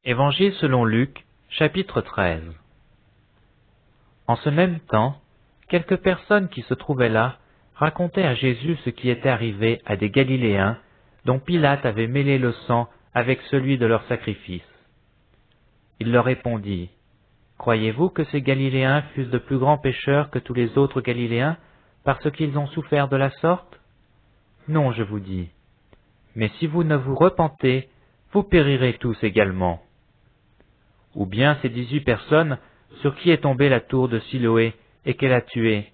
Évangile selon Luc, chapitre 13. En ce même temps, quelques personnes qui se trouvaient là racontaient à Jésus ce qui était arrivé à des Galiléens dont Pilate avait mêlé le sang avec celui de leur sacrifice. Il leur répondit, « Croyez-vous que ces Galiléens fussent de plus grands pécheurs que tous les autres Galiléens parce qu'ils ont souffert de la sorte? Non, je vous dis. Mais si vous ne vous repentez, vous périrez tous également. Ou bien ces 18 personnes sur qui est tombée la tour de Siloé et qu'elle a tuées,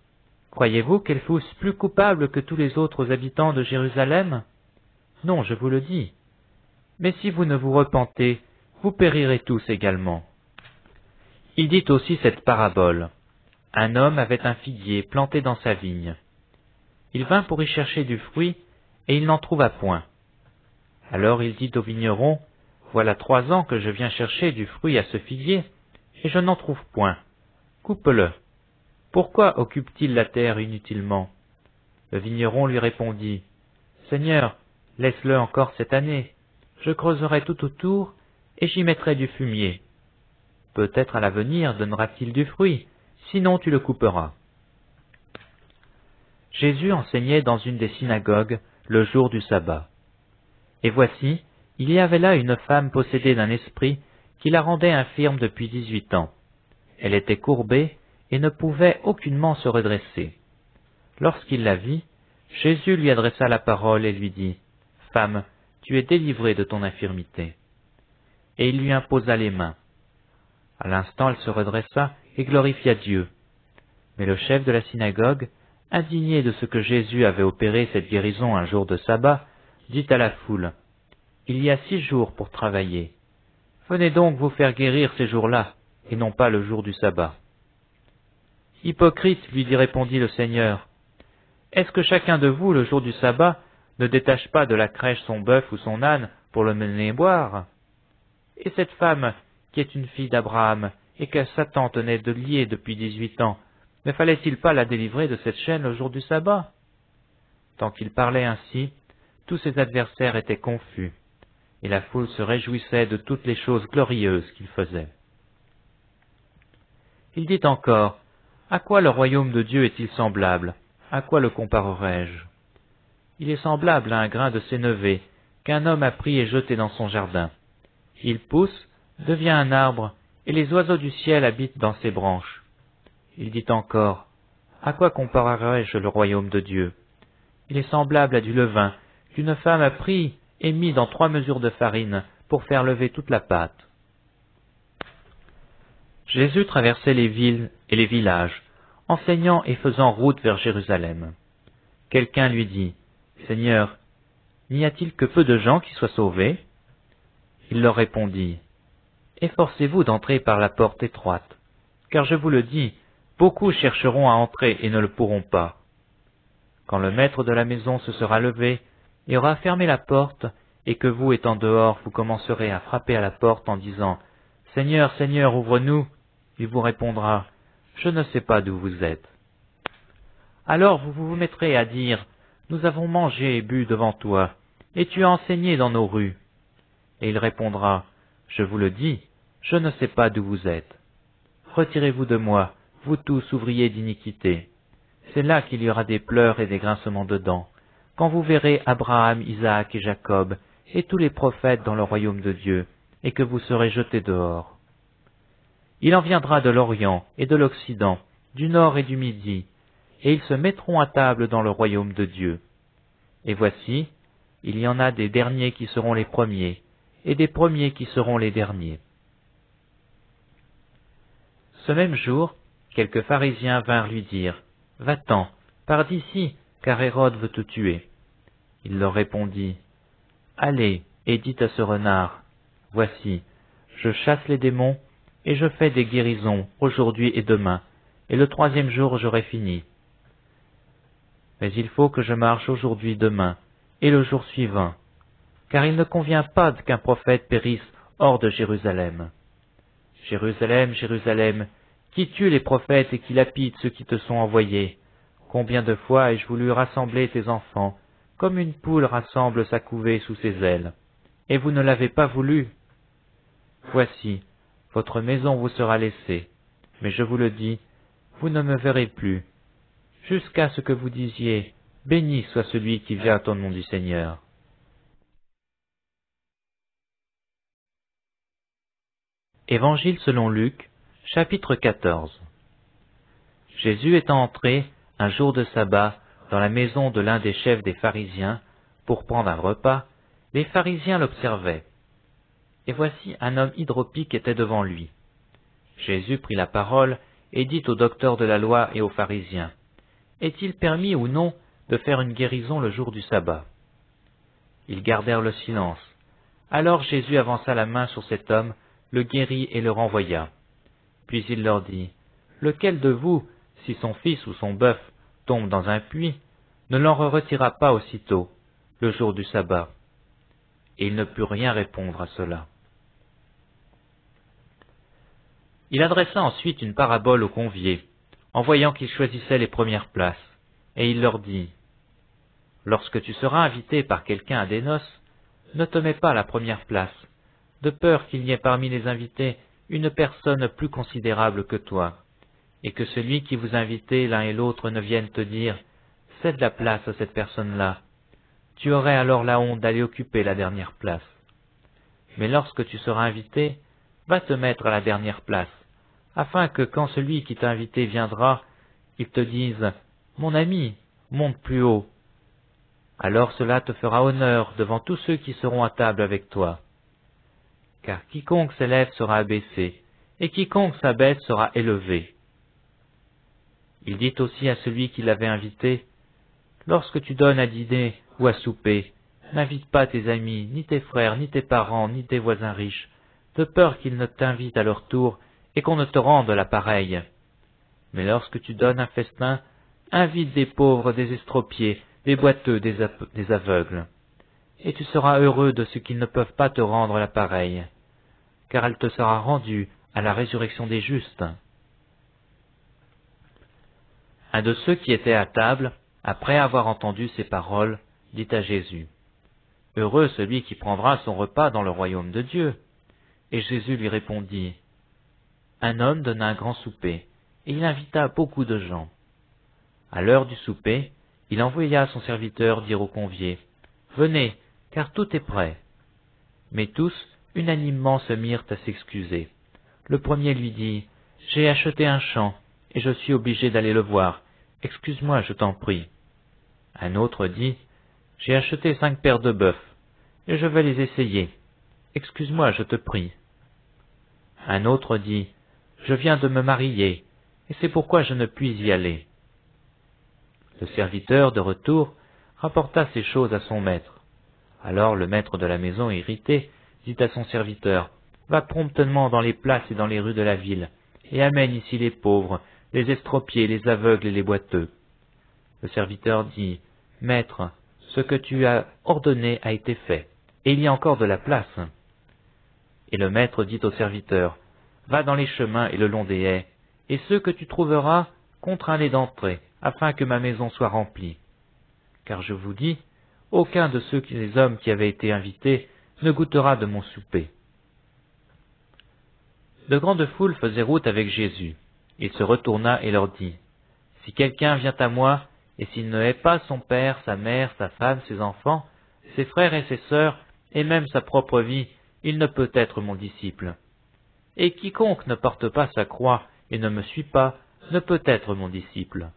croyez-vous qu'elles fussent plus coupables que tous les autres habitants de Jérusalem? Non, je vous le dis. Mais si vous ne vous repentez, vous périrez tous également. » Il dit aussi cette parabole. Un homme avait un figuier planté dans sa vigne. Il vint pour y chercher du fruit, et il n'en trouva point. Alors il dit au vigneron, « Voilà 3 ans que je viens chercher du fruit à ce figuier, et je n'en trouve point. Coupe-le. Pourquoi occupe-t-il la terre inutilement ?» Le vigneron lui répondit, « Seigneur, laisse-le encore cette année. Je creuserai tout autour, et j'y mettrai du fumier. Peut-être à l'avenir donnera-t-il du fruit, sinon tu le couperas. » Jésus enseignait dans une des synagogues le jour du sabbat. Et voici, il y avait là une femme possédée d'un esprit qui la rendait infirme depuis 18 ans. Elle était courbée et ne pouvait aucunement se redresser. Lorsqu'il la vit, Jésus lui adressa la parole et lui dit, « Femme, tu es délivrée de ton infirmité. » Et il lui imposa les mains. À l'instant, elle se redressa et glorifia Dieu. Mais le chef de la synagogue, indigné de ce que Jésus avait opéré cette guérison un jour de sabbat, dit à la foule, « Il y a 6 jours pour travailler. Venez donc vous faire guérir ces jours-là, et non pas le jour du sabbat. » « Hypocrite, lui répondit le Seigneur, est-ce que chacun de vous, le jour du sabbat, ne détache pas de la crèche son bœuf ou son âne pour le mener boire? Et cette femme, qui est une fille d'Abraham, et que Satan tenait de lier depuis 18 ans, ne fallait-il pas la délivrer de cette chaîne le jour du sabbat? » Tant qu'il parlait ainsi, tous ses adversaires étaient confus, et la foule se réjouissait de toutes les choses glorieuses qu'il faisait. Il dit encore, « À quoi le royaume de Dieu est-il semblable? À quoi le comparerai-je? Il est semblable à un grain de sénévé qu'un homme a pris et jeté dans son jardin. Il pousse, devient un arbre, et les oiseaux du ciel habitent dans ses branches. » Il dit encore, « À quoi comparerai-je le royaume de Dieu? Il est semblable à du levain qu'une femme a pris et mis dans 3 mesures de farine pour faire lever toute la pâte. » Jésus traversait les villes et les villages, enseignant et faisant route vers Jérusalem. Quelqu'un lui dit, « Seigneur, n'y a-t-il que peu de gens qui soient sauvés? » Il leur répondit, « Efforcez-vous d'entrer par la porte étroite, car je vous le dis, beaucoup chercheront à entrer et ne le pourront pas. Quand le maître de la maison se sera levé et aura fermé la porte, et que vous, étant dehors, vous commencerez à frapper à la porte en disant, « Seigneur, Seigneur, ouvre-nous » il vous répondra, « Je ne sais pas d'où vous êtes. » Alors vous vous mettrez à dire, « Nous avons mangé et bu devant toi, et tu as enseigné dans nos rues. » Et il répondra, « Je vous le dis, je ne sais pas d'où vous êtes. Retirez-vous de moi, vous tous ouvriers d'iniquité. » C'est là qu'il y aura des pleurs et des grincements de dents, quand vous verrez Abraham, Isaac et Jacob, et tous les prophètes dans le royaume de Dieu, et que vous serez jetés dehors. Il en viendra de l'Orient et de l'Occident, du Nord et du Midi, et ils se mettront à table dans le royaume de Dieu. Et voici, il y en a des derniers qui seront les premiers, et des premiers qui seront les derniers. Ce même jour, quelques pharisiens vinrent lui dire, « Va-t'en, pars d'ici, car Hérode veut te tuer. » Il leur répondit, « Allez, et dites à ce renard, voici, je chasse les démons, et je fais des guérisons aujourd'hui et demain, et le 3e jour j'aurai fini. Mais il faut que je marche aujourd'hui, demain, et le jour suivant, car il ne convient pas qu'un prophète périsse hors de Jérusalem. Jérusalem, Jérusalem, qui tue les prophètes et qui lapide ceux qui te sont envoyés. Combien de fois ai-je voulu rassembler tes enfants, comme une poule rassemble sa couvée sous ses ailes, et vous ne l'avez pas voulu. voici, votre maison vous sera laissée, mais je vous le dis, vous ne me verrez plus, jusqu'à ce que vous disiez, béni soit celui qui vient au nom du Seigneur. Évangile selon Luc, chapitre 14. Jésus étant entré, un jour de sabbat, dans la maison de l'un des chefs des pharisiens, pour prendre un repas, les pharisiens l'observaient. Et voici un homme hydropique était devant lui. Jésus prit la parole et dit aux docteurs de la loi et aux pharisiens, « Est-il permis ou non de faire une guérison le jour du sabbat ?» Ils gardèrent le silence. Alors Jésus avança la main sur cet homme, le guérit et le renvoya. Puis il leur dit, « Lequel de vous, si son fils ou son bœuf tombe dans un puits, ne l'en retirera pas aussitôt, le jour du sabbat ?» Et il ne put rien répondre à cela. Il adressa ensuite une parabole aux conviés, en voyant qu'ils choisissaient les premières places, et il leur dit, « Lorsque tu seras invité par quelqu'un à des noces, ne te mets pas à la première place, de peur qu'il n'y ait parmi les invités une personne plus considérable que toi, et que celui qui vous invitait l'un et l'autre ne vienne te dire, « Cède la place à cette personne-là. » Tu aurais alors la honte d'aller occuper la dernière place. Mais lorsque tu seras invité, va te mettre à la dernière place, afin que quand celui qui t'a invité viendra, il te dise, « Mon ami, monte plus haut. » Alors cela te fera honneur devant tous ceux qui seront à table avec toi. Car quiconque s'élève sera abaissé, et quiconque s'abaisse sera élevé. Il dit aussi à celui qui l'avait invité, « Lorsque tu donnes à dîner ou à souper, n'invite pas tes amis, ni tes frères, ni tes parents, ni tes voisins riches, de peur qu'ils ne t'invitent à leur tour et qu'on ne te rende la pareille. Mais lorsque tu donnes un festin, invite des pauvres, des estropiés, des boiteux, des aveugles. Et tu seras heureux de ce qu'ils ne peuvent pas te rendre la pareille, car elle te sera rendue à la résurrection des justes. » Un de ceux qui étaient à table, après avoir entendu ces paroles, dit à Jésus, « Heureux celui qui prendra son repas dans le royaume de Dieu. » Et Jésus lui répondit, « Un homme donna un grand souper, et il invita beaucoup de gens. À l'heure du souper, il envoya son serviteur dire aux conviés, « Venez, car tout est prêt. » Mais tous, unanimement, se mirent à s'excuser. Le premier lui dit, « J'ai acheté un champ, et je suis obligé d'aller le voir. Excuse-moi, je t'en prie. » Un autre dit, « J'ai acheté 5 paires de bœufs, et je vais les essayer. Excuse-moi, je te prie. » Un autre dit, « Je viens de me marier, et c'est pourquoi je ne puis y aller. » Le serviteur, de retour, rapporta ces choses à son maître. Alors le maître de la maison, irrité, dit à son serviteur, « Va promptement dans les places et dans les rues de la ville, et amène ici les pauvres, les estropiés, les aveugles et les boiteux. » Le serviteur dit, « Maître, ce que tu as ordonné a été fait, et il y a encore de la place. » Et le maître dit au serviteur, « Va dans les chemins et le long des haies, et ceux que tu trouveras, contrains-les d'entrer, afin que ma maison soit remplie. Car je vous dis, aucun de les hommes qui avaient été invités ne goûtera de mon souper. » De grandes foules faisaient route avec Jésus. Il se retourna et leur dit, « Si quelqu'un vient à moi, et s'il ne hait pas son père, sa mère, sa femme, ses enfants, ses frères et ses sœurs, et même sa propre vie, il ne peut être mon disciple. Et quiconque ne porte pas sa croix et ne me suit pas, ne peut être mon disciple.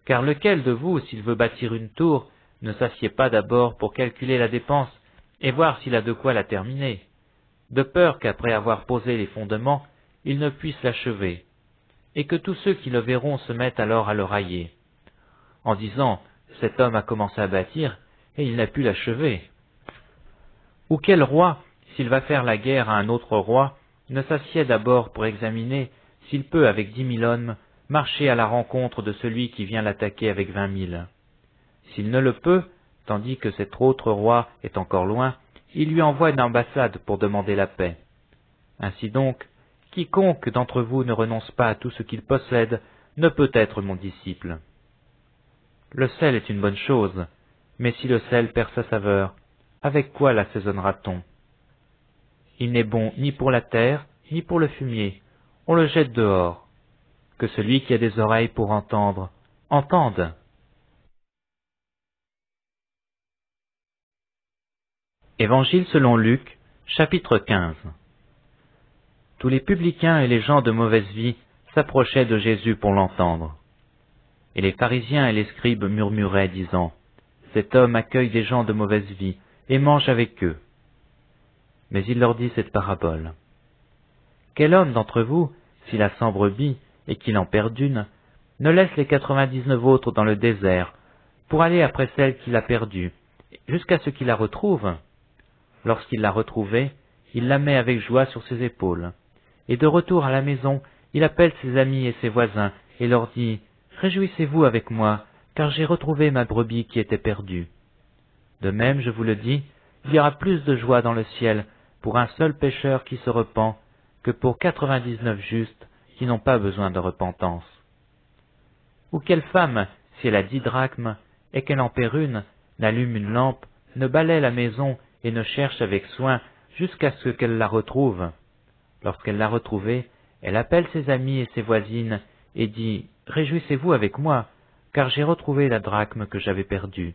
Car lequel de vous, s'il veut bâtir une tour, ne s'assied pas d'abord pour calculer la dépense et voir s'il a de quoi la terminer, de peur qu'après avoir posé les fondements, il ne puisse l'achever, et que tous ceux qui le verront se mettent alors à le railler, en disant « Cet homme a commencé à bâtir, et il n'a pu l'achever. » Ou quel roi, s'il va faire la guerre à un autre roi, ne s'assied d'abord pour examiner s'il peut, avec 10 000 hommes, marcher à la rencontre de celui qui vient l'attaquer avec 20 000. S'il ne le peut, tandis que cet autre roi est encore loin, il lui envoie une ambassade pour demander la paix. Ainsi donc, quiconque d'entre vous ne renonce pas à tout ce qu'il possède ne peut être mon disciple. Le sel est une bonne chose, mais si le sel perd sa saveur, avec quoi l'assaisonnera-t-on? Il n'est bon ni pour la terre, ni pour le fumier. On le jette dehors. Que celui qui a des oreilles pour entendre, entende. Évangile selon Luc, chapitre 15. Tous les publicains et les gens de mauvaise vie s'approchaient de Jésus pour l'entendre. Et les pharisiens et les scribes murmuraient, disant, « Cet homme accueille des gens de mauvaise vie et mange avec eux. » Mais il leur dit cette parabole. « Quel homme d'entre vous, s'il a 100 brebis et qu'il en perd une, ne laisse les 99 autres dans le désert pour aller après celle qu'il a perdue, jusqu'à ce qu'il la retrouve? Lorsqu'il l'a retrouvée, il la met avec joie sur ses épaules. Et de retour à la maison, il appelle ses amis et ses voisins et leur dit, « Réjouissez-vous avec moi, car j'ai retrouvé ma brebis qui était perdue. » De même, je vous le dis, il y aura plus de joie dans le ciel pour un seul pécheur qui se repent que pour 99 justes qui n'ont pas besoin de repentance. Ou quelle femme, si elle a 10 drachmes et qu'elle en perd une, n'allume une lampe, ne balaie la maison et ne cherche avec soin jusqu'à ce qu'elle la retrouve. Lorsqu'elle l'a retrouvée, elle appelle ses amis et ses voisines et dit, « Réjouissez-vous avec moi, car j'ai retrouvé la drachme que j'avais perdue. »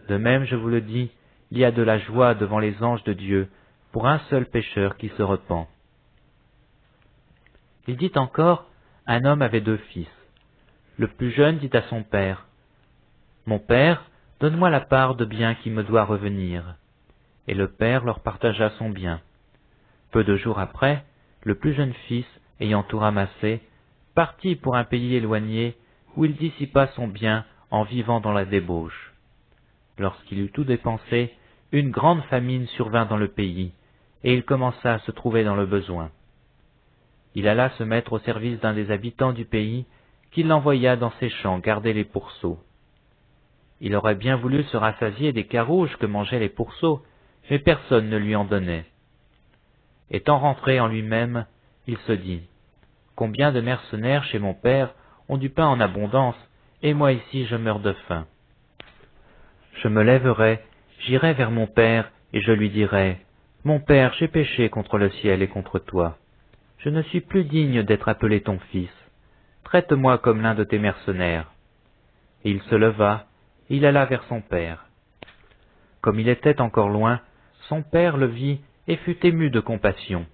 De même, je vous le dis, il y a de la joie devant les anges de Dieu pour un seul pécheur qui se repent. Il dit encore, un homme avait 2 fils. Le plus jeune dit à son père, « Mon père, donne-moi la part de bien qui me doit revenir. » Et le père leur partagea son bien. Peu de jours après, le plus jeune fils, ayant tout ramassé, partit pour un pays éloigné où il dissipa son bien en vivant dans la débauche. Lorsqu'il eut tout dépensé, une grande famine survint dans le pays, et il commença à se trouver dans le besoin. Il alla se mettre au service d'un des habitants du pays, qui l'envoya dans ses champs garder les pourceaux. Il aurait bien voulu se rassasier des carouges que mangeaient les pourceaux, mais personne ne lui en donnait. Étant rentré en lui-même, il se dit, « Combien de mercenaires chez mon père ont du pain en abondance, et moi ici je meurs de faim. Je me lèverai, j'irai vers mon père, et je lui dirai, « Mon père, j'ai péché contre le ciel et contre toi. Je ne suis plus digne d'être appelé ton fils. Traite-moi comme l'un de tes mercenaires. » Et il se leva, et il alla vers son père. Comme il était encore loin, son père le vit et fut ému de compassion.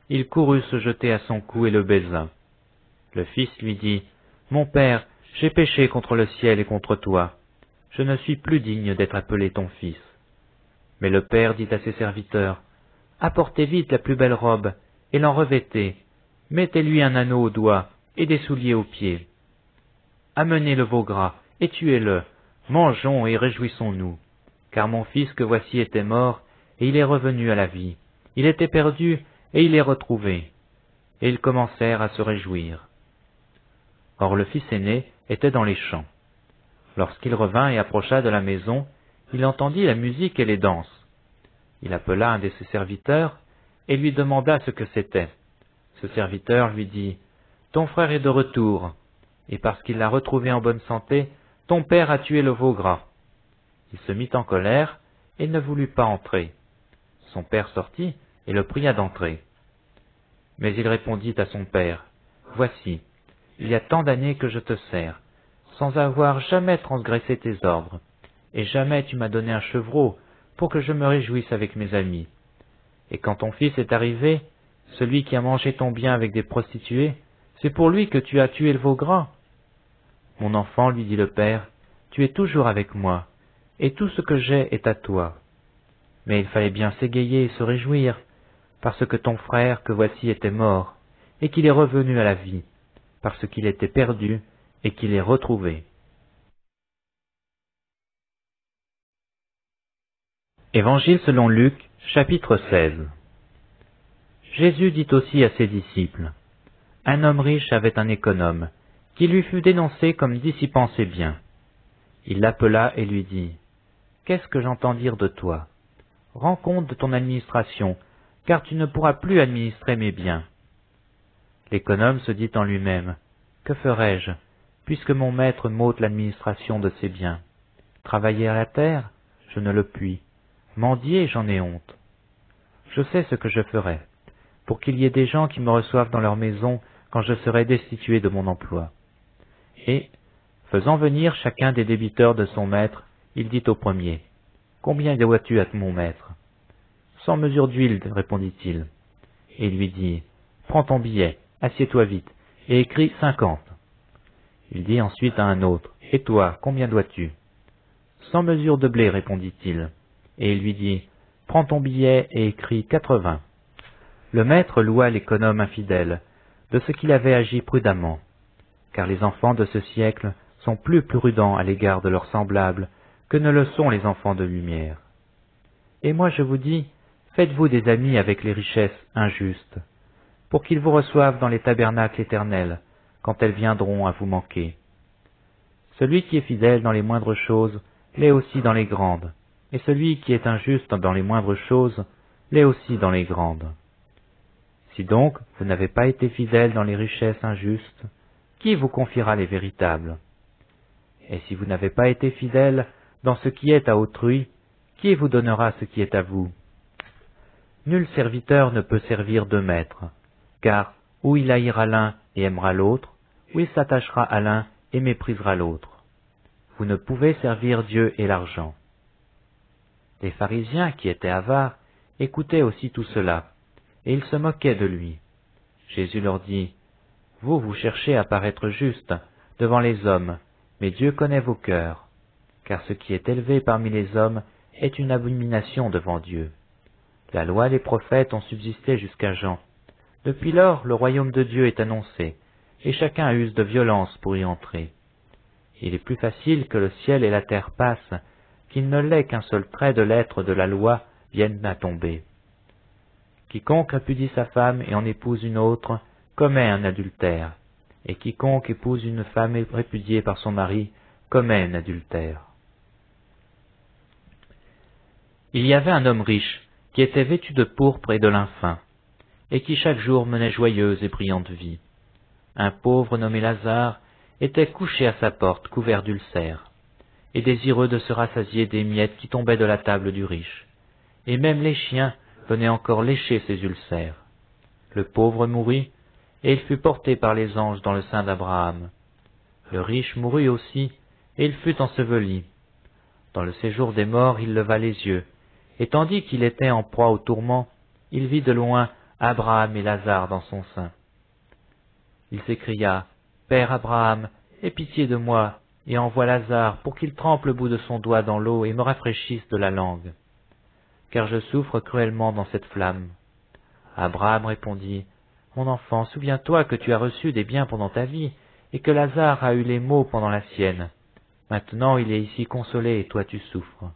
Il courut se jeter à son cou et le baisa. Le fils lui dit, « Mon père, j'ai péché contre le ciel et contre toi. Je ne suis plus digne d'être appelé ton fils. » Mais le père dit à ses serviteurs, « Apportez vite la plus belle robe, et l'en revêtez. Mettez-lui un anneau au doigt et des souliers aux pieds. Amenez le veau gras et tuez-le. Mangeons et réjouissons-nous. Car mon fils que voici était mort, et il est revenu à la vie. Il était perdu, et il est retrouvé. » Et ils commencèrent à se réjouir. Or le fils aîné était dans les champs. Lorsqu'il revint et approcha de la maison, il entendit la musique et les danses. Il appela un de ses serviteurs, et lui demanda ce que c'était. Ce serviteur lui dit, « Ton frère est de retour, et parce qu'il l'a retrouvé en bonne santé, ton père a tué le veau gras. » Il se mit en colère, et ne voulut pas entrer. Son père sortit, et le pria d'entrer. Mais il répondit à son père, « Voici, il y a tant d'années que je te sers, sans avoir jamais transgressé tes ordres, et jamais tu m'as donné un chevreau pour que je me réjouisse avec mes amis. Et quand ton fils est arrivé, celui qui a mangé ton bien avec des prostituées, c'est pour lui que tu as tué le veau gras. » « Mon enfant, lui dit le père, tu es toujours avec moi, et tout ce que j'ai est à toi. Mais il fallait bien s'égayer et se réjouir, parce que ton frère que voici était mort, et qu'il est revenu à la vie, parce qu'il était perdu, et qu'il est retrouvé. » Évangile selon Luc, chapitre 16. Jésus dit aussi à ses disciples, « Un homme riche avait un économe, qui lui fut dénoncé comme dissipant ses biens. Il l'appela et lui dit, « Qu'est-ce que j'entends dire de toi? Rends compte de ton administration, car tu ne pourras plus administrer mes biens. » L'économe se dit en lui-même, « Que ferai-je, puisque mon maître m'ôte l'administration de ses biens? Travailler à la terre? Je ne le puis. Mendier, j'en ai honte. Je sais ce que je ferai, pour qu'il y ait des gens qui me reçoivent dans leur maison quand je serai destitué de mon emploi. » Et, faisant venir chacun des débiteurs de son maître, il dit au premier, « Combien dois-tu à mon maître ?»« 100 mesures d'huile, répondit-il. Et il lui dit, « Prends ton billet, assieds-toi vite, et écris 50. » Il dit ensuite à un autre, « Et toi, combien dois-tu » ? 100 mesures de blé, répondit-il. Et il lui dit, « Prends ton billet et écris 80. » Le maître loua l'économe infidèle de ce qu'il avait agi prudemment, car les enfants de ce siècle sont plus prudents à l'égard de leurs semblables que ne le sont les enfants de lumière. Et moi je vous dis, faites-vous des amis avec les richesses injustes, pour qu'ils vous reçoivent dans les tabernacles éternels, quand elles viendront à vous manquer. Celui qui est fidèle dans les moindres choses l'est aussi dans les grandes, et celui qui est injuste dans les moindres choses l'est aussi dans les grandes. Si donc vous n'avez pas été fidèle dans les richesses injustes, qui vous confiera les véritables? Et si vous n'avez pas été fidèle dans ce qui est à autrui, qui vous donnera ce qui est à vous? Nul serviteur ne peut servir deux maîtres, car ou il haïra l'un et aimera l'autre, ou il s'attachera à l'un et méprisera l'autre. Vous ne pouvez servir Dieu et l'argent. Les pharisiens, qui étaient avares, écoutaient aussi tout cela, et ils se moquaient de lui. Jésus leur dit, « Vous cherchez à paraître juste devant les hommes, mais Dieu connaît vos cœurs, car ce qui est élevé parmi les hommes est une abomination devant Dieu. La loi et les prophètes ont subsisté jusqu'à Jean. Depuis lors, le royaume de Dieu est annoncé, et chacun use de violence pour y entrer. Il est plus facile que le ciel et la terre passent, qu'il ne l'est qu'un seul trait de lettre de la loi vienne à tomber. Quiconque répudie sa femme et en épouse une autre commet un adultère, et quiconque épouse une femme répudiée par son mari commet un adultère. » Il y avait un homme riche qui était vêtu de pourpre et de lin fin, et qui chaque jour menait joyeuse et brillante vie. Un pauvre nommé Lazare était couché à sa porte couvert d'ulcères, et désireux de se rassasier des miettes qui tombaient de la table du riche, et même les chiens venaient encore lécher ses ulcères. Le pauvre mourut, et il fut porté par les anges dans le sein d'Abraham. Le riche mourut aussi, et il fut enseveli. Dans le séjour des morts, il leva les yeux, et tandis qu'il était en proie au tourment, il vit de loin Abraham et Lazare dans son sein. Il s'écria, « Père Abraham, aie pitié de moi, et envoie Lazare pour qu'il trempe le bout de son doigt dans l'eau et me rafraîchisse de la langue, car je souffre cruellement dans cette flamme. » Abraham répondit, « Mon enfant, souviens-toi que tu as reçu des biens pendant ta vie, et que Lazare a eu les maux pendant la sienne. Maintenant il est ici consolé, et toi tu souffres.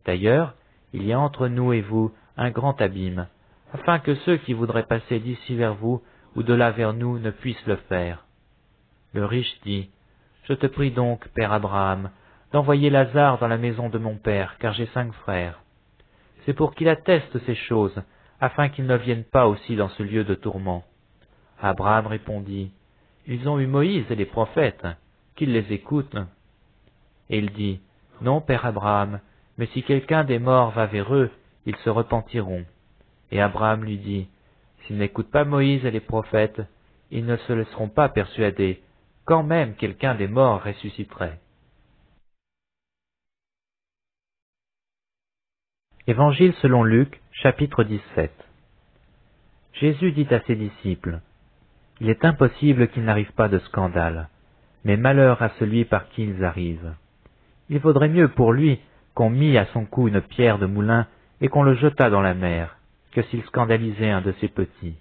D'ailleurs, il y a entre nous et vous un grand abîme, afin que ceux qui voudraient passer d'ici vers vous ou de là vers nous ne puissent le faire. » Le riche dit, « Je te prie donc, père Abraham, d'envoyer Lazare dans la maison de mon père, car j'ai 5 frères. C'est pour qu'il atteste ces choses, afin qu'ils ne viennent pas aussi dans ce lieu de tourment. » Abraham répondit, « Ils ont eu Moïse et les prophètes, qu'ils les écoutent. » Et il dit, « Non, père Abraham, mais si quelqu'un des morts va vers eux, ils se repentiront. » Et Abraham lui dit, « S'ils n'écoutent pas Moïse et les prophètes, ils ne se laisseront pas persuader, quand même quelqu'un des morts ressusciterait. » Évangile selon Luc, chapitre 17. Jésus dit à ses disciples, « Il est impossible qu'il n'arrive pas de scandale, mais malheur à celui par qui ils arrivent. Il vaudrait mieux pour lui qu'on mît à son cou une pierre de moulin et qu'on le jetât dans la mer, que s'il scandalisait un de ses petits.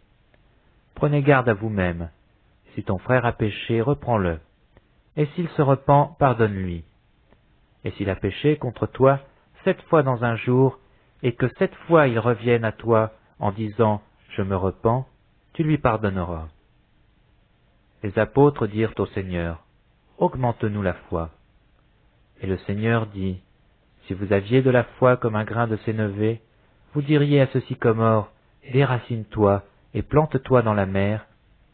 Prenez garde à vous-même. Si ton frère a péché, reprends-le. Et s'il se repent, pardonne-lui. Et s'il a péché contre toi 7 fois dans un jour, et que 7 fois il revienne à toi en disant « Je me repens », tu lui pardonneras. » Les apôtres dirent au Seigneur, « Augmente-nous la foi. » Et le Seigneur dit, « Si vous aviez de la foi comme un grain de sénévé, vous diriez à ce sycomore, « Déracine-toi et plante-toi dans la mer »,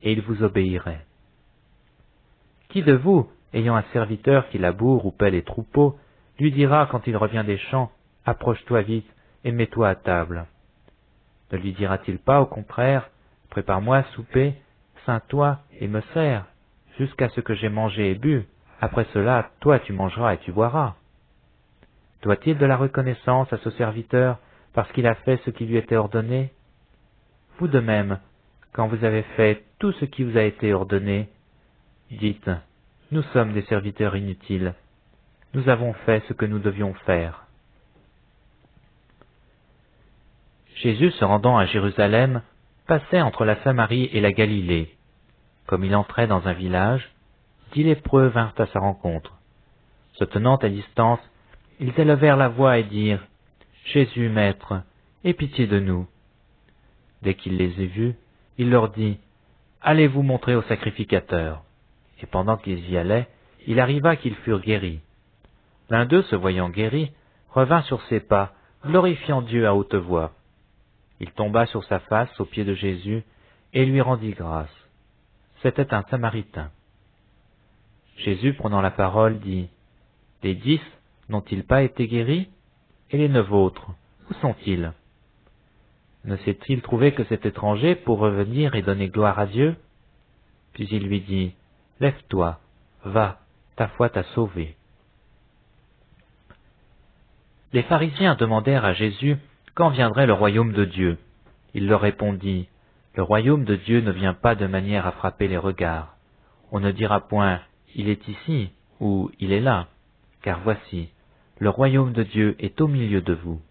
et il vous obéirait. Qui de vous, ayant un serviteur qui laboure ou paie les troupeaux, lui dira quand il revient des champs, « Approche-toi vite et mets-toi à table » ? Ne lui dira-t-il pas, au contraire, « Prépare-moi à souper, ceins-toi et me sers, jusqu'à ce que j'aie mangé et bu. Après cela, toi tu mangeras et tu boiras. » Doit-il de la reconnaissance à ce serviteur parce qu'il a fait ce qui lui était ordonné? Vous de même, quand vous avez fait tout ce qui vous a été ordonné, dites, « Nous sommes des serviteurs inutiles. Nous avons fait ce que nous devions faire. » Jésus, se rendant à Jérusalem, passait entre la Samarie et la Galilée. Comme il entrait dans un village, 10 lépreux vinrent à sa rencontre. Se tenant à distance, ils élevèrent la voix et dirent, « Jésus, Maître, aie pitié de nous. » Dès qu'il les eut vus, il leur dit, « Allez vous montrer au sacrificateur. » Et pendant qu'ils y allaient, il arriva qu'ils furent guéris. L'un d'eux, se voyant guéri, revint sur ses pas, glorifiant Dieu à haute voix. Il tomba sur sa face aux pieds de Jésus et lui rendit grâce. C'était un Samaritain. Jésus, prenant la parole, dit, « Les 10 n'ont-ils pas été guéris? Et les 9 autres, où sont-ils? Ne s'est-il trouvé que cet étranger pour revenir et donner gloire à Dieu? » Puis il lui dit, « Lève-toi, va, ta foi t'a sauvé. » Les pharisiens demandèrent à Jésus quand viendrait le royaume de Dieu. Il leur répondit, « Le royaume de Dieu ne vient pas de manière à frapper les regards. On ne dira point, il est ici, ou il est là, car voici, le royaume de Dieu est au milieu de vous. »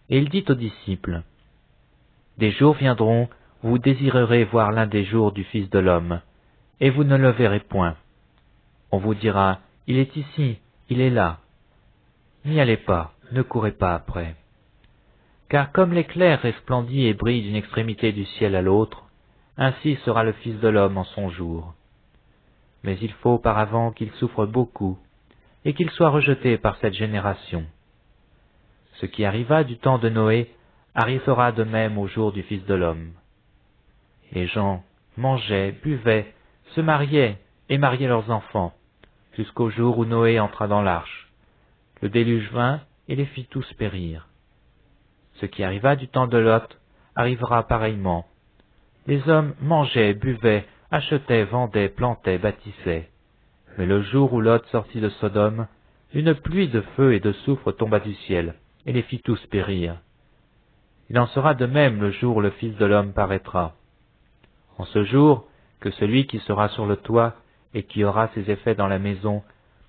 Et il dit aux disciples, « Des jours viendront, où vous désirerez voir l'un des jours du Fils de l'homme, et vous ne le verrez point. On vous dira, il est ici, il est là. N'y allez pas, ne courez pas après. Car comme l'éclair resplendit et brille d'une extrémité du ciel à l'autre, ainsi sera le Fils de l'homme en son jour. Mais il faut auparavant qu'il souffre beaucoup, et qu'il soit rejeté par cette génération. Ce qui arriva du temps de Noé arrivera de même au jour du Fils de l'homme. Les gens mangeaient, buvaient, se mariaient et mariaient leurs enfants, jusqu'au jour où Noé entra dans l'arche. Le déluge vint et les fit tous périr. Ce qui arriva du temps de Lot arrivera pareillement. Les hommes mangeaient, buvaient, achetaient, vendaient, plantaient, bâtissaient. Mais le jour où Lot sortit de Sodome, une pluie de feu et de soufre tomba du ciel, et les fit tous périr. Il en sera de même le jour où le Fils de l'homme paraîtra. En ce jour, que celui qui sera sur le toit et qui aura ses effets dans la maison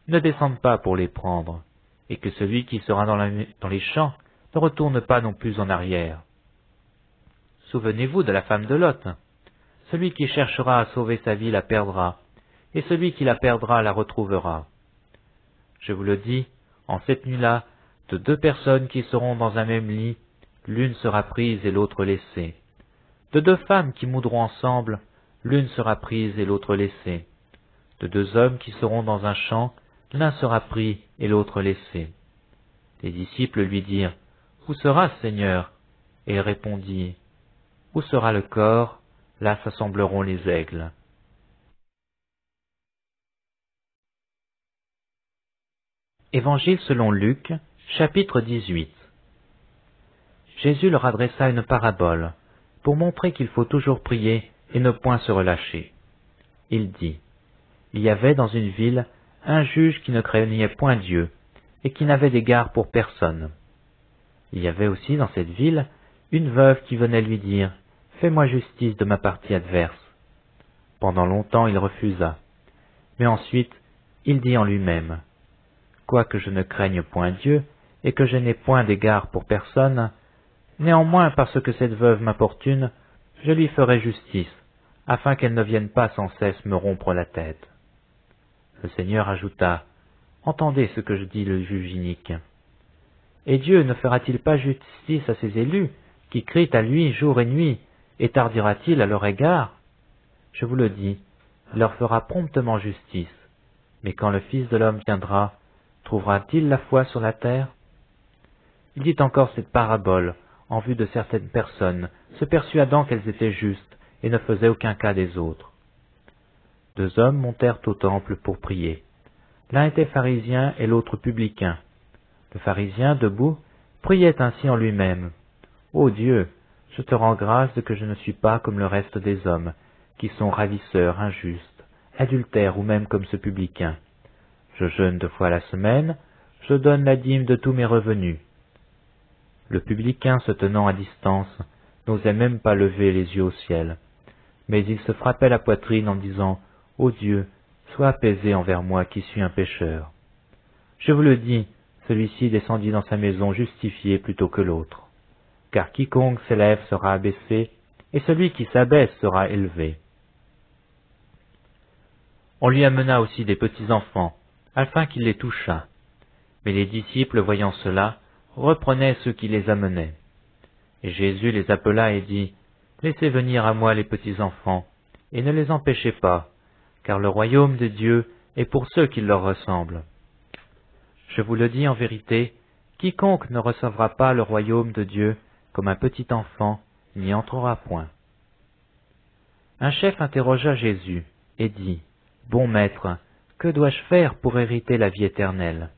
ne descende pas pour les prendre, et que celui qui sera dans les champs ne retourne pas non plus en arrière. Souvenez-vous de la femme de Lot. Celui qui cherchera à sauver sa vie la perdra, et celui qui la perdra la retrouvera. Je vous le dis, en cette nuit-là, de 2 personnes qui seront dans un même lit, l'une sera prise et l'autre laissée. De 2 femmes qui moudront ensemble, l'une sera prise et l'autre laissée. De 2 hommes qui seront dans un champ, l'un sera pris et l'autre laissé. Les disciples lui dirent, « Où sera, Seigneur ?» Et il répondit, « Où sera le corps, là s'assembleront les aigles. » Évangile selon Luc, chapitre 18. Jésus leur adressa une parabole, pour montrer qu'il faut toujours prier et ne point se relâcher. Il dit, « Il y avait dans une ville un juge qui ne craignait point Dieu, et qui n'avait d'égard pour personne. Il y avait aussi dans cette ville une veuve qui venait lui dire, « Fais-moi justice de ma partie adverse. » Pendant longtemps il refusa, mais ensuite il dit en lui-même, « Quoique je ne craigne point Dieu, et que je n'ai point d'égard pour personne, néanmoins parce que cette veuve m'importune, je lui ferai justice, afin qu'elle ne vienne pas sans cesse me rompre la tête. » Le Seigneur ajouta, « Entendez ce que je dis le juge inique. Et Dieu ne fera-t-il pas justice à ses élus, qui crient à lui jour et nuit, et tardera-t-il à leur égard? Je vous le dis, il leur fera promptement justice. Mais quand le Fils de l'homme viendra, trouvera-t-il la foi sur la terre? » Il dit encore cette parabole, en vue de certaines personnes, se persuadant qu'elles étaient justes, et ne faisaient aucun cas des autres. 2 hommes montèrent au temple pour prier. L'un était pharisien et l'autre publicain. Le pharisien, debout, priait ainsi en lui-même. Ô Dieu, je te rends grâce de que je ne suis pas comme le reste des hommes, qui sont ravisseurs, injustes, adultères ou même comme ce publicain. Je jeûne 2 fois la semaine, je donne la dîme de tous mes revenus. » Le publicain, se tenant à distance, n'osait même pas lever les yeux au ciel, mais il se frappait la poitrine en disant « Ô Dieu, sois apaisé envers moi qui suis un pécheur. » Je vous le dis, celui-ci descendit dans sa maison justifié plutôt que l'autre. Car quiconque s'élève sera abaissé, et celui qui s'abaisse sera élevé. On lui amena aussi des petits-enfants, afin qu'il les touchât. Mais les disciples, voyant cela, reprenaient ceux qui les amenaient. Et Jésus les appela et dit, « Laissez venir à moi les petits-enfants, et ne les empêchez pas, car le royaume de Dieu est pour ceux qui leur ressemblent. Je vous le dis en vérité, quiconque ne recevra pas le royaume de Dieu comme un petit enfant n'y entrera point. » Un chef interrogea Jésus et dit, « Bon maître, que dois-je faire pour hériter la vie éternelle ?»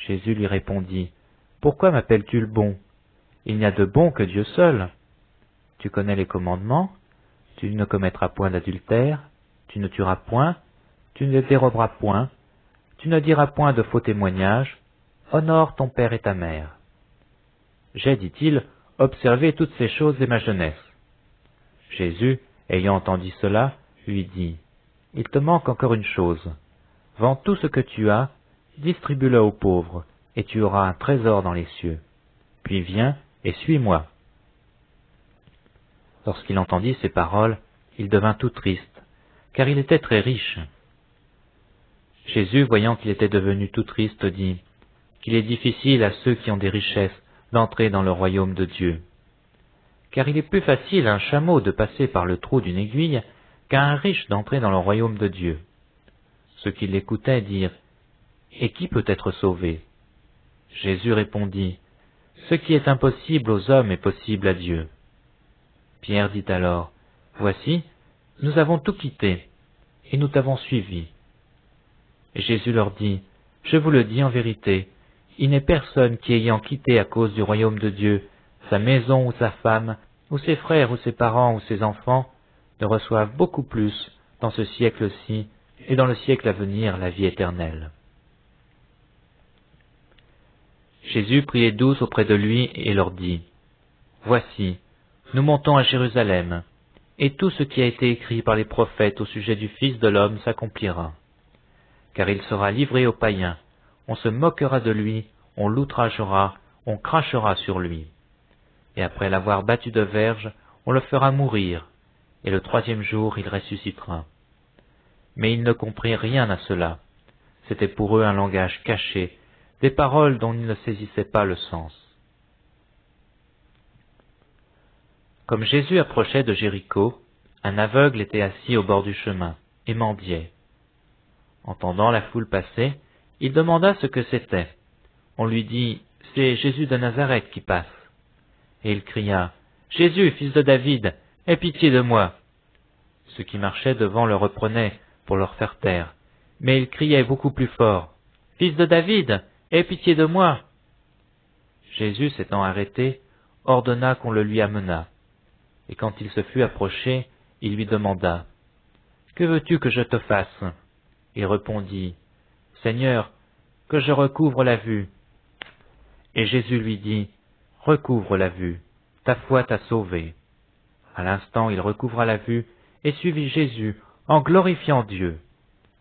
Jésus lui répondit, « Pourquoi m'appelles-tu le bon? Il n'y a de bon que Dieu seul. Tu connais les commandements, tu ne commettras point d'adultère, tu ne tueras point, tu ne déroberas point, tu ne diras point de faux témoignages, honore ton père et ta mère. J'ai, dit-il, observé toutes ces choses dès ma jeunesse. » Jésus, ayant entendu cela, lui dit, « Il te manque encore une chose. Vends tout ce que tu as, distribue-le aux pauvres, et tu auras un trésor dans les cieux. Puis viens et suis-moi. » Lorsqu'il entendit ces paroles, il devint tout triste, car il était très riche. Jésus, voyant qu'il était devenu tout triste, dit, qu'il est difficile à ceux qui ont des richesses d'entrer dans le royaume de Dieu. Car il est plus facile à un chameau de passer par le trou d'une aiguille qu'à un riche d'entrer dans le royaume de Dieu. Ceux qui l'écoutaient dirent, « Et qui peut être sauvé ?» Jésus répondit, « Ce qui est impossible aux hommes est possible à Dieu. » Pierre dit alors, « Voici, nous avons tout quitté, et nous t'avons suivi. » Et Jésus leur dit, « Je vous le dis en vérité, il n'est personne qui, ayant quitté à cause du royaume de Dieu sa maison ou sa femme, ou ses frères ou ses parents ou ses enfants, ne reçoive beaucoup plus dans ce siècle-ci et dans le siècle à venir la vie éternelle. » Jésus prit les 12 auprès de lui et leur dit, « Voici, nous montons à Jérusalem, et tout ce qui a été écrit par les prophètes au sujet du Fils de l'homme s'accomplira. Car il sera livré aux païens, on se moquera de lui, on l'outragera, on crachera sur lui. Et après l'avoir battu de verge, on le fera mourir, et le 3e jour il ressuscitera. » Mais ils ne comprirent rien à cela. C'était pour eux un langage caché, des paroles dont ils ne saisissaient pas le sens. Comme Jésus approchait de Jéricho, un aveugle était assis au bord du chemin, et mendiait. Entendant la foule passer, il demanda ce que c'était. On lui dit, « C'est Jésus de Nazareth qui passe. » Et il cria, « Jésus, fils de David, aie pitié de moi. » Ceux qui marchaient devant le reprenaient pour leur faire taire, mais il criait beaucoup plus fort, « Fils de David, aie pitié de moi. » Jésus, s'étant arrêté, ordonna qu'on le lui amenât. Et quand il se fut approché, il lui demanda, « Que veux-tu que je te fasse ?» Il répondit, « Seigneur, que je recouvre la vue. » Et Jésus lui dit, « Recouvre la vue, ta foi t'a sauvé. » À l'instant, il recouvra la vue et suivit Jésus en glorifiant Dieu.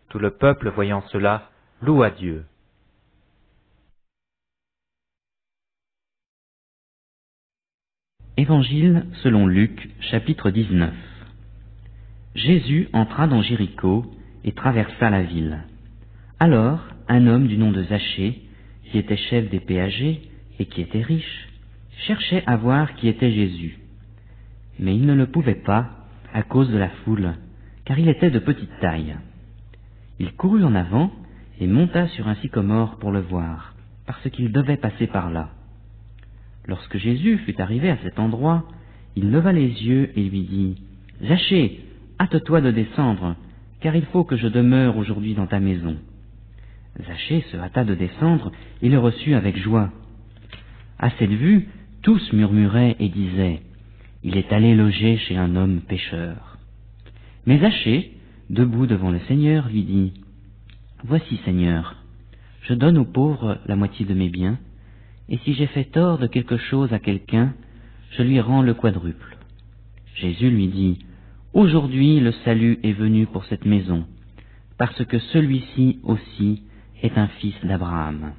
Tout le peuple, voyant cela, loua Dieu. Évangile selon Luc, chapitre 19. Jésus entra dans Jéricho et traversa la ville. Alors, un homme du nom de Zachée, qui était chef des péagers et qui était riche, cherchait à voir qui était Jésus. Mais il ne le pouvait pas à cause de la foule, car il était de petite taille. Il courut en avant et monta sur un sycomore pour le voir, parce qu'il devait passer par là. Lorsque Jésus fut arrivé à cet endroit, il leva les yeux et lui dit, « Zachée, hâte-toi de descendre, car il faut que je demeure aujourd'hui dans ta maison. » Zachée se hâta de descendre et le reçut avec joie. À cette vue, tous murmuraient et disaient, « Il est allé loger chez un homme pécheur. » Mais Zachée, debout devant le Seigneur, lui dit, « Voici, Seigneur, je donne aux pauvres la moitié de mes biens, et si j'ai fait tort de quelque chose à quelqu'un, je lui rends le quadruple. » Jésus lui dit, « Aujourd'hui le salut est venu pour cette maison, parce que celui-ci aussi est un fils d'Abraham.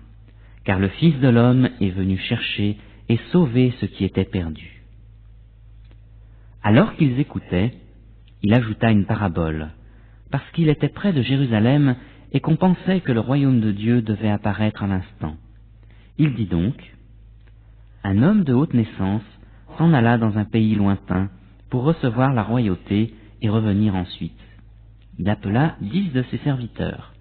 Car le Fils de l'homme est venu chercher et sauver ce qui était perdu. » Alors qu'ils écoutaient, il ajouta une parabole, parce qu'il était près de Jérusalem et qu'on pensait que le royaume de Dieu devait apparaître à l'instant. Il dit donc, « Un homme de haute naissance s'en alla dans un pays lointain pour recevoir la royauté et revenir ensuite. Il appela 10 de ses serviteurs,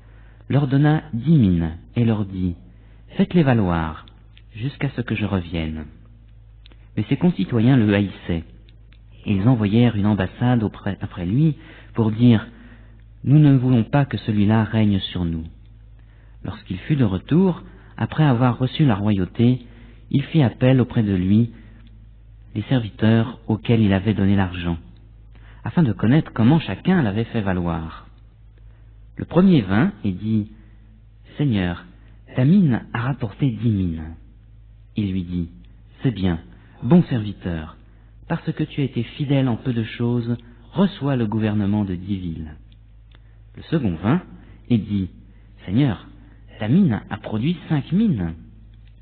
leur donna 10 mines et leur dit, « Faites-les valoir, jusqu'à ce que je revienne. » Mais ses concitoyens le haïssaient, et ils envoyèrent une ambassade après lui pour dire, « Nous ne voulons pas que celui-là règne sur nous. » Lorsqu'il fut de retour, après avoir reçu la royauté, il fit appel auprès de lui les serviteurs auxquels il avait donné l'argent, afin de connaître comment chacun l'avait fait valoir. Le premier vint et dit, « Seigneur, ta mine a rapporté 10 mines. » Il lui dit, « C'est bien, bon serviteur, parce que tu as été fidèle en peu de choses, reçois le gouvernement de 10 villes. » Le second vint et dit, « Seigneur, ta mine a produit 5 mines. »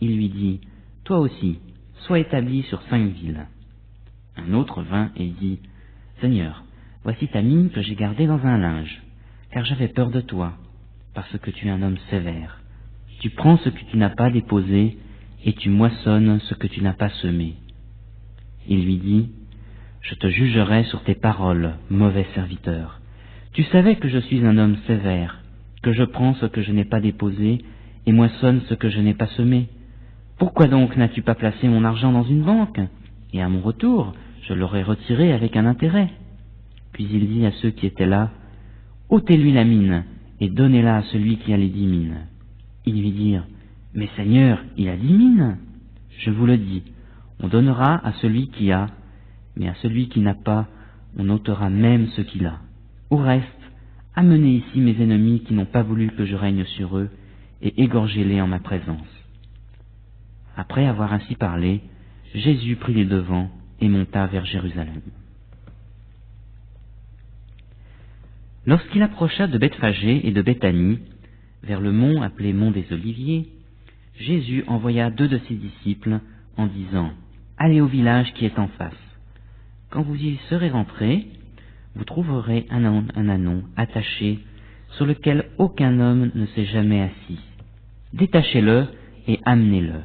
Il lui dit, « Toi aussi, sois établi sur 5 villes. » Un autre vint et dit, « Seigneur, voici ta mine que j'ai gardée dans un linge, car j'avais peur de toi, parce que tu es un homme sévère. Tu prends ce que tu n'as pas déposé, et tu moissonnes ce que tu n'as pas semé. » Il lui dit, « Je te jugerai sur tes paroles, mauvais serviteur. Tu savais que je suis un homme sévère, que je prends ce que je n'ai pas déposé, et moissonne ce que je n'ai pas semé. Pourquoi donc n'as-tu pas placé mon argent dans une banque? Et à mon retour, je l'aurais retiré avec un intérêt. » Puis il dit à ceux qui étaient là, « Ôtez-lui la mine, et donnez-la à celui qui a les 10 mines. » Ils lui dirent, « Mais Seigneur, il a 10 mines. » Je vous le dis, on donnera à celui qui a, mais à celui qui n'a pas, on ôtera même ce qu'il a. Au reste, amenez ici mes ennemis qui n'ont pas voulu que je règne sur eux, et égorgez-les en ma présence. » Après avoir ainsi parlé, Jésus prit les devants et monta vers Jérusalem. Lorsqu'il approcha de Bethphagée et de Béthanie, vers le mont appelé mont des Oliviers, Jésus envoya 2 de ses disciples en disant, « Allez au village qui est en face. Quand vous y serez rentrés, vous trouverez un ânon attaché sur lequel aucun homme ne s'est jamais assis. Détachez-le et amenez-le.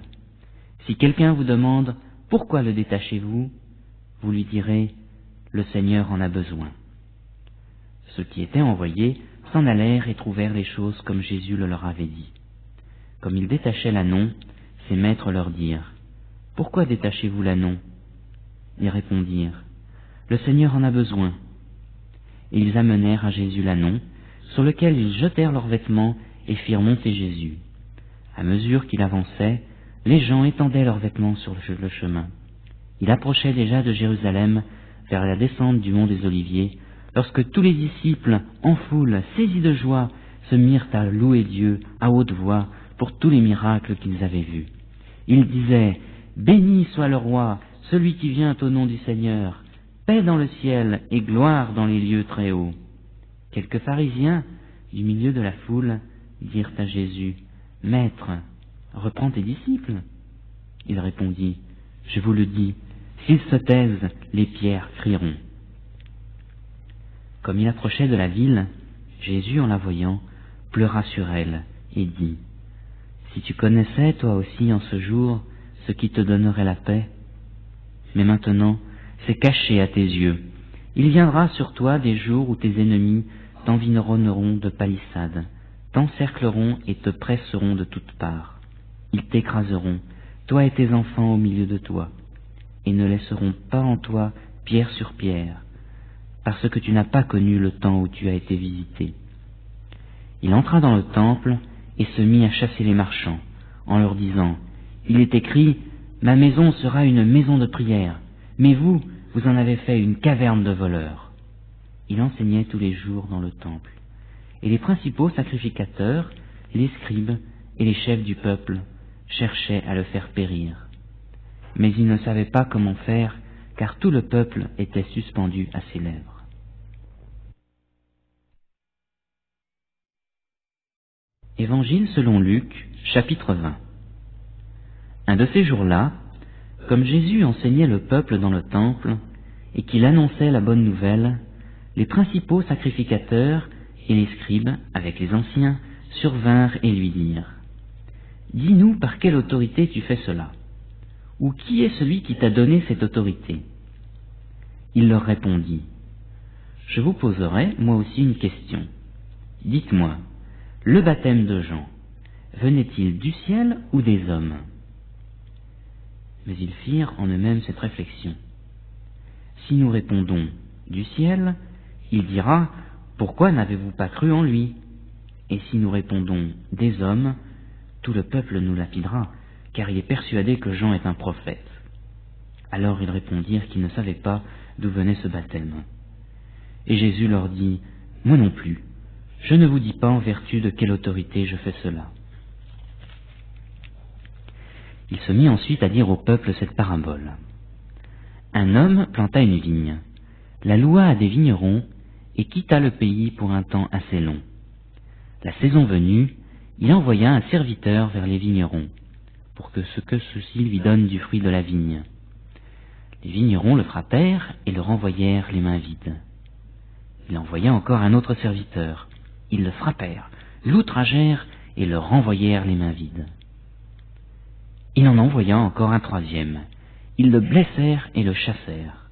Si quelqu'un vous demande « Pourquoi le détachez-vous ?», vous lui direz « Le Seigneur en a besoin. » Ceux qui étaient envoyés s'en allèrent et trouvèrent les choses comme Jésus le leur avait dit. Comme ils détachaient l'ânon, ses maîtres leur dirent, « Pourquoi détachez-vous l'ânon ?» Ils répondirent, « Le Seigneur en a besoin. » Et ils amenèrent à Jésus l'ânon, sur lequel ils jetèrent leurs vêtements et firent monter Jésus. À mesure qu'il avançait, les gens étendaient leurs vêtements sur le chemin. Il approchait déjà de Jérusalem, vers la descente du mont des Oliviers, lorsque tous les disciples, en foule, saisis de joie, se mirent à louer Dieu à haute voix pour tous les miracles qu'ils avaient vus. Ils disaient, « Béni soit le roi, celui qui vient au nom du Seigneur, paix dans le ciel et gloire dans les lieux très hauts. » Quelques pharisiens, du milieu de la foule, dirent à Jésus, « Maître, reprends tes disciples. » Il répondit, « Je vous le dis, s'ils se taisent, les pierres crieront. » Comme il approchait de la ville, Jésus, en la voyant, pleura sur elle et dit, « Si tu connaissais toi aussi en ce jour ce qui te donnerait la paix, mais maintenant c'est caché à tes yeux. Il viendra sur toi des jours où tes ennemis t'environneront de palissades, t'encercleront et te presseront de toutes parts. Ils t'écraseront, toi et tes enfants au milieu de toi, et ne laisseront pas en toi pierre sur pierre, parce que tu n'as pas connu le temps où tu as été visité. » Il entra dans le temple et se mit à chasser les marchands, en leur disant, « Il est écrit, Ma maison sera une maison de prière, mais vous, vous en avez fait une caverne de voleurs. » Il enseignait tous les jours dans le temple. Et les principaux sacrificateurs, les scribes et les chefs du peuple cherchaient à le faire périr. Mais ils ne savaient pas comment faire, car tout le peuple était suspendu à ses lèvres. Évangile selon Luc, chapitre 20. Un de ces jours-là, comme Jésus enseignait le peuple dans le temple, et qu'il annonçait la bonne nouvelle, les principaux sacrificateurs et les scribes, avec les anciens, survinrent et lui dirent : « Dis-nous par quelle autorité tu fais cela ? Ou qui est celui qui t'a donné cette autorité ?» Il leur répondit : « Je vous poserai, moi aussi, une question. Dites-moi, le baptême de Jean, venait-il du ciel ou des hommes ? » Mais ils firent en eux-mêmes cette réflexion. Si nous répondons du ciel, il dira : pourquoi n'avez-vous pas cru en lui ? Et si nous répondons des hommes, tout le peuple nous lapidera, car il est persuadé que Jean est un prophète. Alors ils répondirent qu'ils ne savaient pas d'où venait ce baptême. Et Jésus leur dit : moi non plus, je ne vous dis pas en vertu de quelle autorité je fais cela. Il se mit ensuite à dire au peuple cette parabole. Un homme planta une vigne, la loua à des vignerons, et quitta le pays pour un temps assez long. La saison venue, il envoya un serviteur vers les vignerons, pour que ceux-ci lui donnent du fruit de la vigne. Les vignerons le frappèrent et le renvoyèrent les mains vides. Il envoya encore un autre serviteur. Ils le frappèrent, l'outragèrent et le renvoyèrent les mains vides. Il en envoya encore un troisième. Ils le blessèrent et le chassèrent.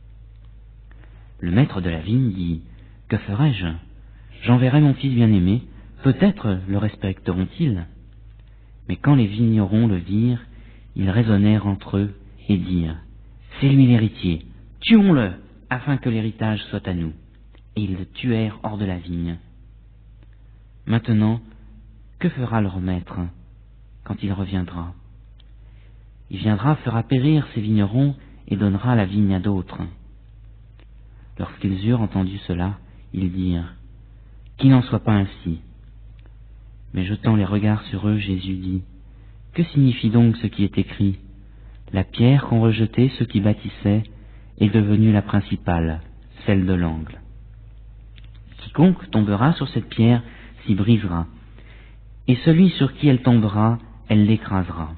Le maître de la vigne dit : « Que ferai-je ? J'enverrai mon fils bien-aimé, peut-être le respecteront-ils. » Mais quand les vignerons le virent, ils raisonnèrent entre eux et dirent : « C'est lui l'héritier, tuons-le, afin que l'héritage soit à nous. » Et ils le tuèrent hors de la vigne. Maintenant, que fera leur maître quand il reviendra ? Il viendra, fera périr ces vignerons et donnera la vigne à d'autres. Lorsqu'ils eurent entendu cela, ils dirent : « Qu'il n'en soit pas ainsi. » Mais jetant les regards sur eux, Jésus dit : « Que signifie donc ce qui est écrit ? La pierre qu'ont rejetée ceux qui bâtissaient est devenue la principale, celle de l'angle. Quiconque tombera sur cette pierre s'y brisera, et celui sur qui elle tombera, elle l'écrasera. »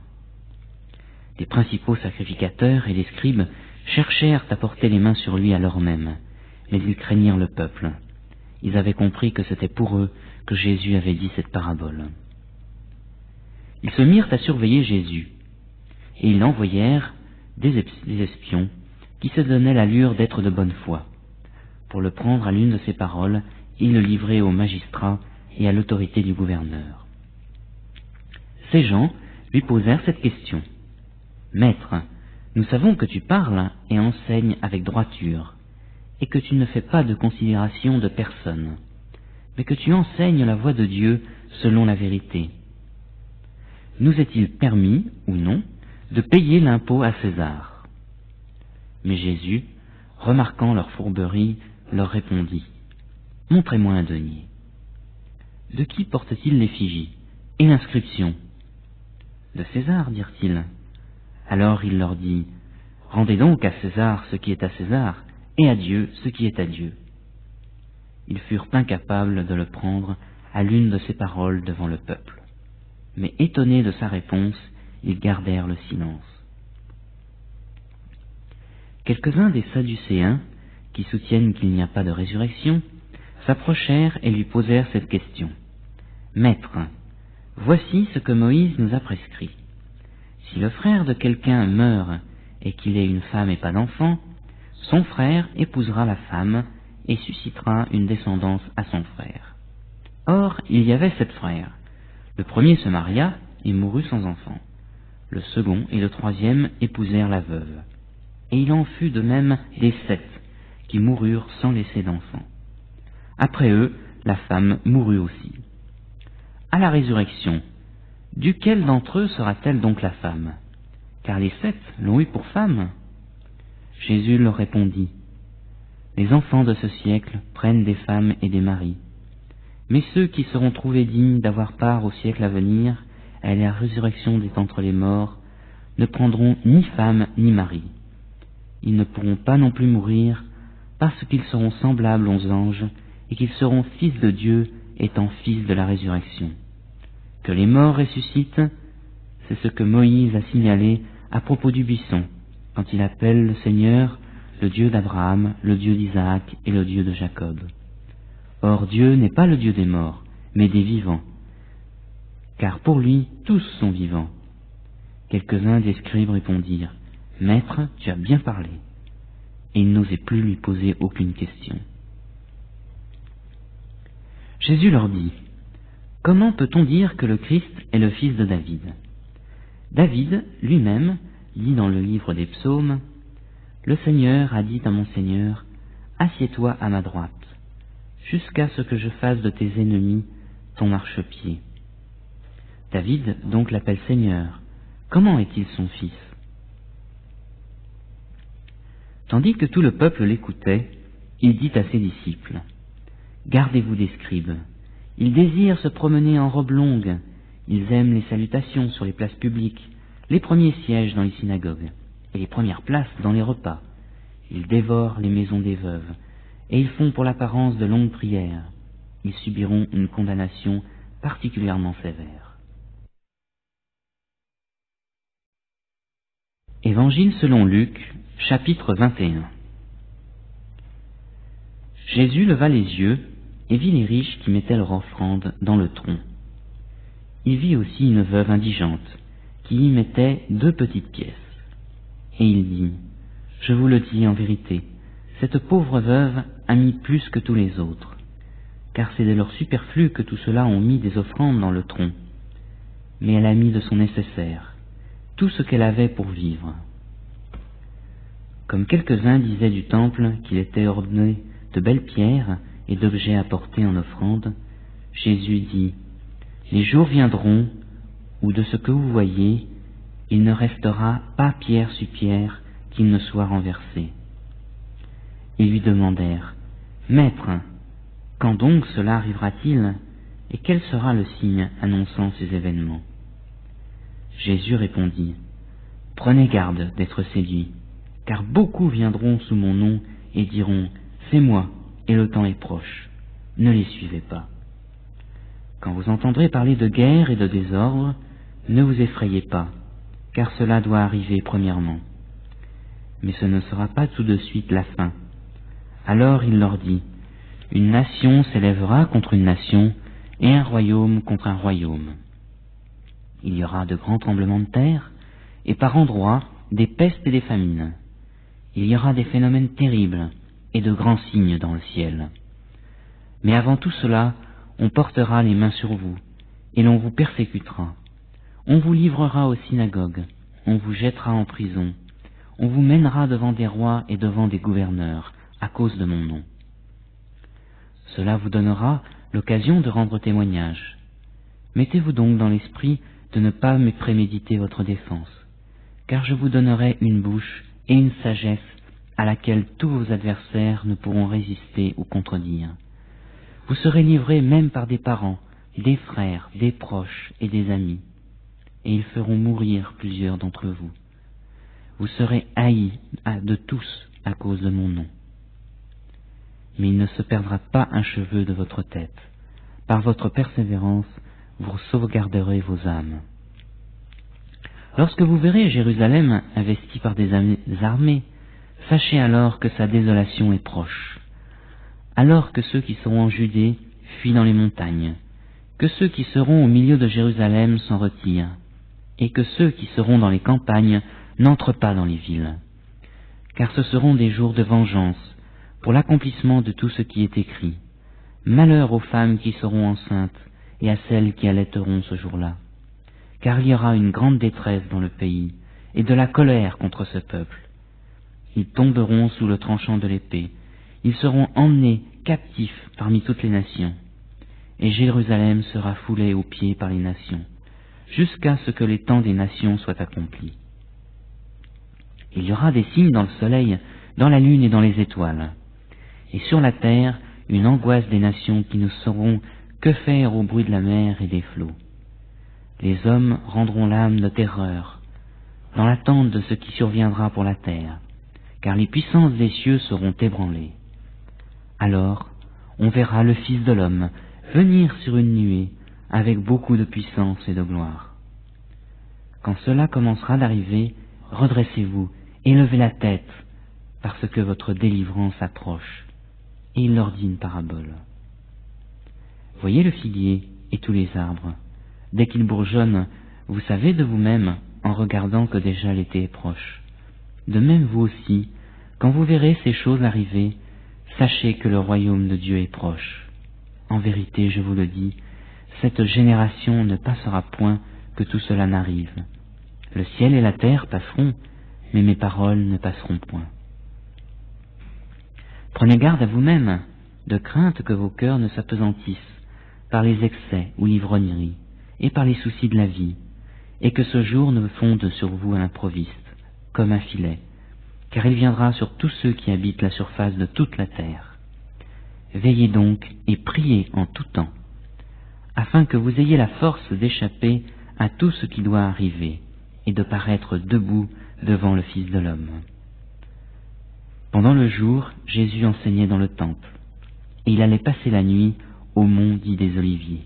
Les principaux sacrificateurs et les scribes cherchèrent à porter les mains sur lui à l'heure même, mais ils craignirent le peuple. Ils avaient compris que c'était pour eux que Jésus avait dit cette parabole. Ils se mirent à surveiller Jésus, et ils envoyèrent des espions qui se donnaient l'allure d'être de bonne foi, pour le prendre à l'une de ses paroles et le livrer aux magistrats et à l'autorité du gouverneur. Ces gens lui posèrent cette question : « Maître, nous savons que tu parles et enseignes avec droiture, et que tu ne fais pas de considération de personne, mais que tu enseignes la voie de Dieu selon la vérité. Nous est-il permis, ou non, de payer l'impôt à César ? » Mais Jésus, remarquant leur fourberie, leur répondit : « Montrez-moi un denier. » « De qui porte-t-il l'effigie et l'inscription ? » ?»« De César, dirent-ils. » Alors il leur dit : « Rendez donc à César ce qui est à César, et à Dieu ce qui est à Dieu. » Ils furent incapables de le prendre à l'une de ses paroles devant le peuple. Mais étonnés de sa réponse, ils gardèrent le silence. Quelques-uns des Sadducéens, qui soutiennent qu'il n'y a pas de résurrection, s'approchèrent et lui posèrent cette question : « Maître, voici ce que Moïse nous a prescrit. Si le frère de quelqu'un meurt et qu'il ait une femme et pas d'enfant, son frère épousera la femme et suscitera une descendance à son frère. Or, il y avait 7 frères. Le premier se maria et mourut sans enfant. Le second et le troisième épousèrent la veuve. Et il en fut de même des 7 qui moururent sans laisser d'enfant. Après eux, la femme mourut aussi. À la résurrection, duquel d'entre eux sera-t-elle donc la femme ? car les 7 l'ont eu pour femme. Jésus leur répondit, les enfants de ce siècle prennent des femmes et des maris, mais ceux qui seront trouvés dignes d'avoir part au siècle à venir, à la résurrection des d'entre les morts, ne prendront ni femme ni mari. Ils ne pourront pas non plus mourir, parce qu'ils seront semblables aux anges, et qu'ils seront fils de Dieu, étant fils de la résurrection. Que les morts ressuscitent, c'est ce que Moïse a signalé à propos du buisson, quand il appelle le Seigneur le Dieu d'Abraham, le Dieu d'Isaac et le Dieu de Jacob. Or Dieu n'est pas le Dieu des morts, mais des vivants, car pour lui tous sont vivants. Quelques-uns des scribes répondirent, « Maître, tu as bien parlé. » Et ils n'osaient plus lui poser aucune question. Jésus leur dit, « Comment peut-on dire que le Christ est le fils de David ? David, lui-même, dit dans le livre des psaumes, « Le Seigneur a dit à mon Seigneur, assieds-toi à ma droite, jusqu'à ce que je fasse de tes ennemis ton marchepied. » David donc l'appelle Seigneur. Comment est-il son fils ? Tandis que tout le peuple l'écoutait, il dit à ses disciples, « Gardez-vous des scribes. Ils désirent se promener en robe longue. Ils aiment les salutations sur les places publiques, les premiers sièges dans les synagogues et les premières places dans les repas. Ils dévorent les maisons des veuves et ils font pour l'apparence de longues prières. Ils subiront une condamnation particulièrement sévère. » Évangile selon Luc, chapitre 21. Jésus leva les yeux et vit les riches qui mettaient leur offrande dans le tronc. Il vit aussi une veuve indigente qui y mettait 2 petites pièces. Et il dit, « Je vous le dis en vérité, cette pauvre veuve a mis plus que tous les autres, car c'est de leur superflu que tous ceux-là ont mis des offrandes dans le tronc. Mais elle a mis de son nécessaire, tout ce qu'elle avait pour vivre. » Comme quelques-uns disaient du temple qu'il était orné de belles pierres et d'objets apportés en offrande, Jésus dit, « Les jours viendront où de ce que vous voyez, il ne restera pas pierre sur pierre qu'il ne soit renversé. » Ils lui demandèrent, « Maître, quand donc cela arrivera-t-il, et quel sera le signe annonçant ces événements ?» Jésus répondit, « Prenez garde d'être séduits, car beaucoup viendront sous mon nom et diront, « C'est moi, et le temps est proche. » Ne les suivez pas. Quand vous entendrez parler de guerre et de désordre, ne vous effrayez pas, car cela doit arriver premièrement. Mais ce ne sera pas tout de suite la fin. Alors il leur dit, « Une nation s'élèvera contre une nation, et un royaume contre un royaume. Il y aura de grands tremblements de terre, et par endroits des pestes et des famines. Il y aura des phénomènes terribles et de grands signes dans le ciel. Mais avant tout cela, on portera les mains sur vous, et l'on vous persécutera. On vous livrera aux synagogues, on vous jettera en prison, on vous mènera devant des rois et devant des gouverneurs, à cause de mon nom. Cela vous donnera l'occasion de rendre témoignage. Mettez-vous donc dans l'esprit de ne pas me préméditer votre défense, car je vous donnerai une bouche et une sagesse à laquelle tous vos adversaires ne pourront résister ou contredire. Vous serez livrés même par des parents, des frères, des proches et des amis, et ils feront mourir plusieurs d'entre vous. Vous serez haïs de tous à cause de mon nom. Mais il ne se perdra pas un cheveu de votre tête. Par votre persévérance, vous sauvegarderez vos âmes. Lorsque vous verrez Jérusalem investie par des armées, sachez alors que sa désolation est proche. Alors que ceux qui seront en Judée fuient dans les montagnes, que ceux qui seront au milieu de Jérusalem s'en retirent, et que ceux qui seront dans les campagnes n'entrent pas dans les villes. Car ce seront des jours de vengeance, pour l'accomplissement de tout ce qui est écrit. Malheur aux femmes qui seront enceintes, et à celles qui allaiteront ce jour-là. Car il y aura une grande détresse dans le pays, et de la colère contre ce peuple. Ils tomberont sous le tranchant de l'épée, ils seront emmenés captifs parmi toutes les nations, et Jérusalem sera foulée aux pieds par les nations, jusqu'à ce que les temps des nations soient accomplis. Il y aura des signes dans le soleil, dans la lune et dans les étoiles. Et sur la terre, une angoisse des nations qui ne sauront que faire au bruit de la mer et des flots. Les hommes rendront l'âme de terreur, dans l'attente de ce qui surviendra pour la terre, car les puissances des cieux seront ébranlées. Alors, on verra le Fils de l'homme venir sur une nuée, avec beaucoup de puissance et de gloire. Quand cela commencera d'arriver, redressez-vous et levez la tête, parce que votre délivrance approche. Et il leur dit une parabole. Voyez le figuier et tous les arbres. Dès qu'ils bourgeonnent, vous savez de vous-même, en regardant que déjà l'été est proche. De même vous aussi, quand vous verrez ces choses arriver, sachez que le royaume de Dieu est proche. En vérité, je vous le dis, cette génération ne passera point que tout cela n'arrive. Le ciel et la terre passeront, mais mes paroles ne passeront point. Prenez garde à vous-même, de crainte que vos cœurs ne s'apesantissent par les excès ou l'ivrognerie, et par les soucis de la vie, et que ce jour ne fonde sur vous à l'improviste, comme un filet, car il viendra sur tous ceux qui habitent la surface de toute la terre. Veillez donc et priez en tout temps, afin que vous ayez la force d'échapper à tout ce qui doit arriver, et de paraître debout devant le Fils de l'homme. Pendant le jour, Jésus enseignait dans le temple, et il allait passer la nuit au mont dit des Oliviers.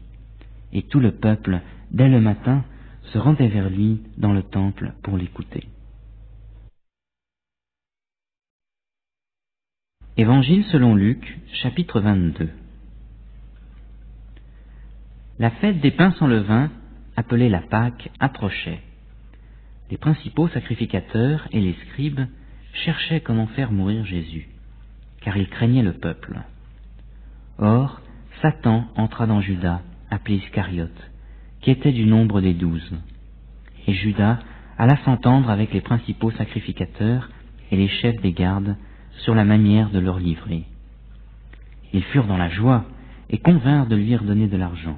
Et tout le peuple, dès le matin, se rendait vers lui dans le temple pour l'écouter. Évangile selon Luc, chapitre 22. La fête des pains sans levain, appelée la Pâque, approchait. Les principaux sacrificateurs et les scribes cherchaient comment faire mourir Jésus, car ils craignaient le peuple. Or, Satan entra dans Judas, appelé Iscariote, qui était du nombre des 12. Et Judas alla s'entendre avec les principaux sacrificateurs et les chefs des gardes sur la manière de leur livrer. Ils furent dans la joie et convinrent de lui redonner de l'argent.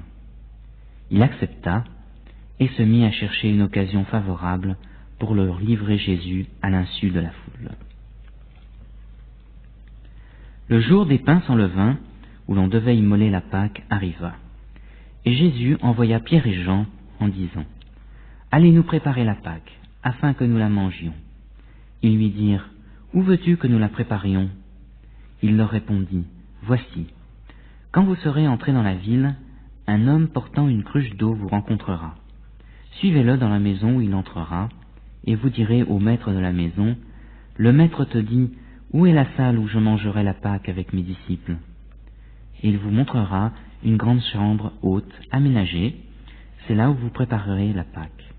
Il accepta et se mit à chercher une occasion favorable pour leur livrer Jésus à l'insu de la foule. Le jour des pains sans levain, où l'on devait immoler la Pâque, arriva. Et Jésus envoya Pierre et Jean en disant « Allez nous préparer la Pâque, afin que nous la mangions. » Ils lui dirent « Où veux-tu que nous la préparions ?» Il leur répondit « Voici, quand vous serez entrés dans la ville, un homme portant une cruche d'eau vous rencontrera. Suivez-le dans la maison où il entrera, et vous direz au maître de la maison, « Le maître te dit, où est la salle où je mangerai la Pâque avec mes disciples ?» Et il vous montrera une grande chambre haute, aménagée, c'est là où vous préparerez la Pâque.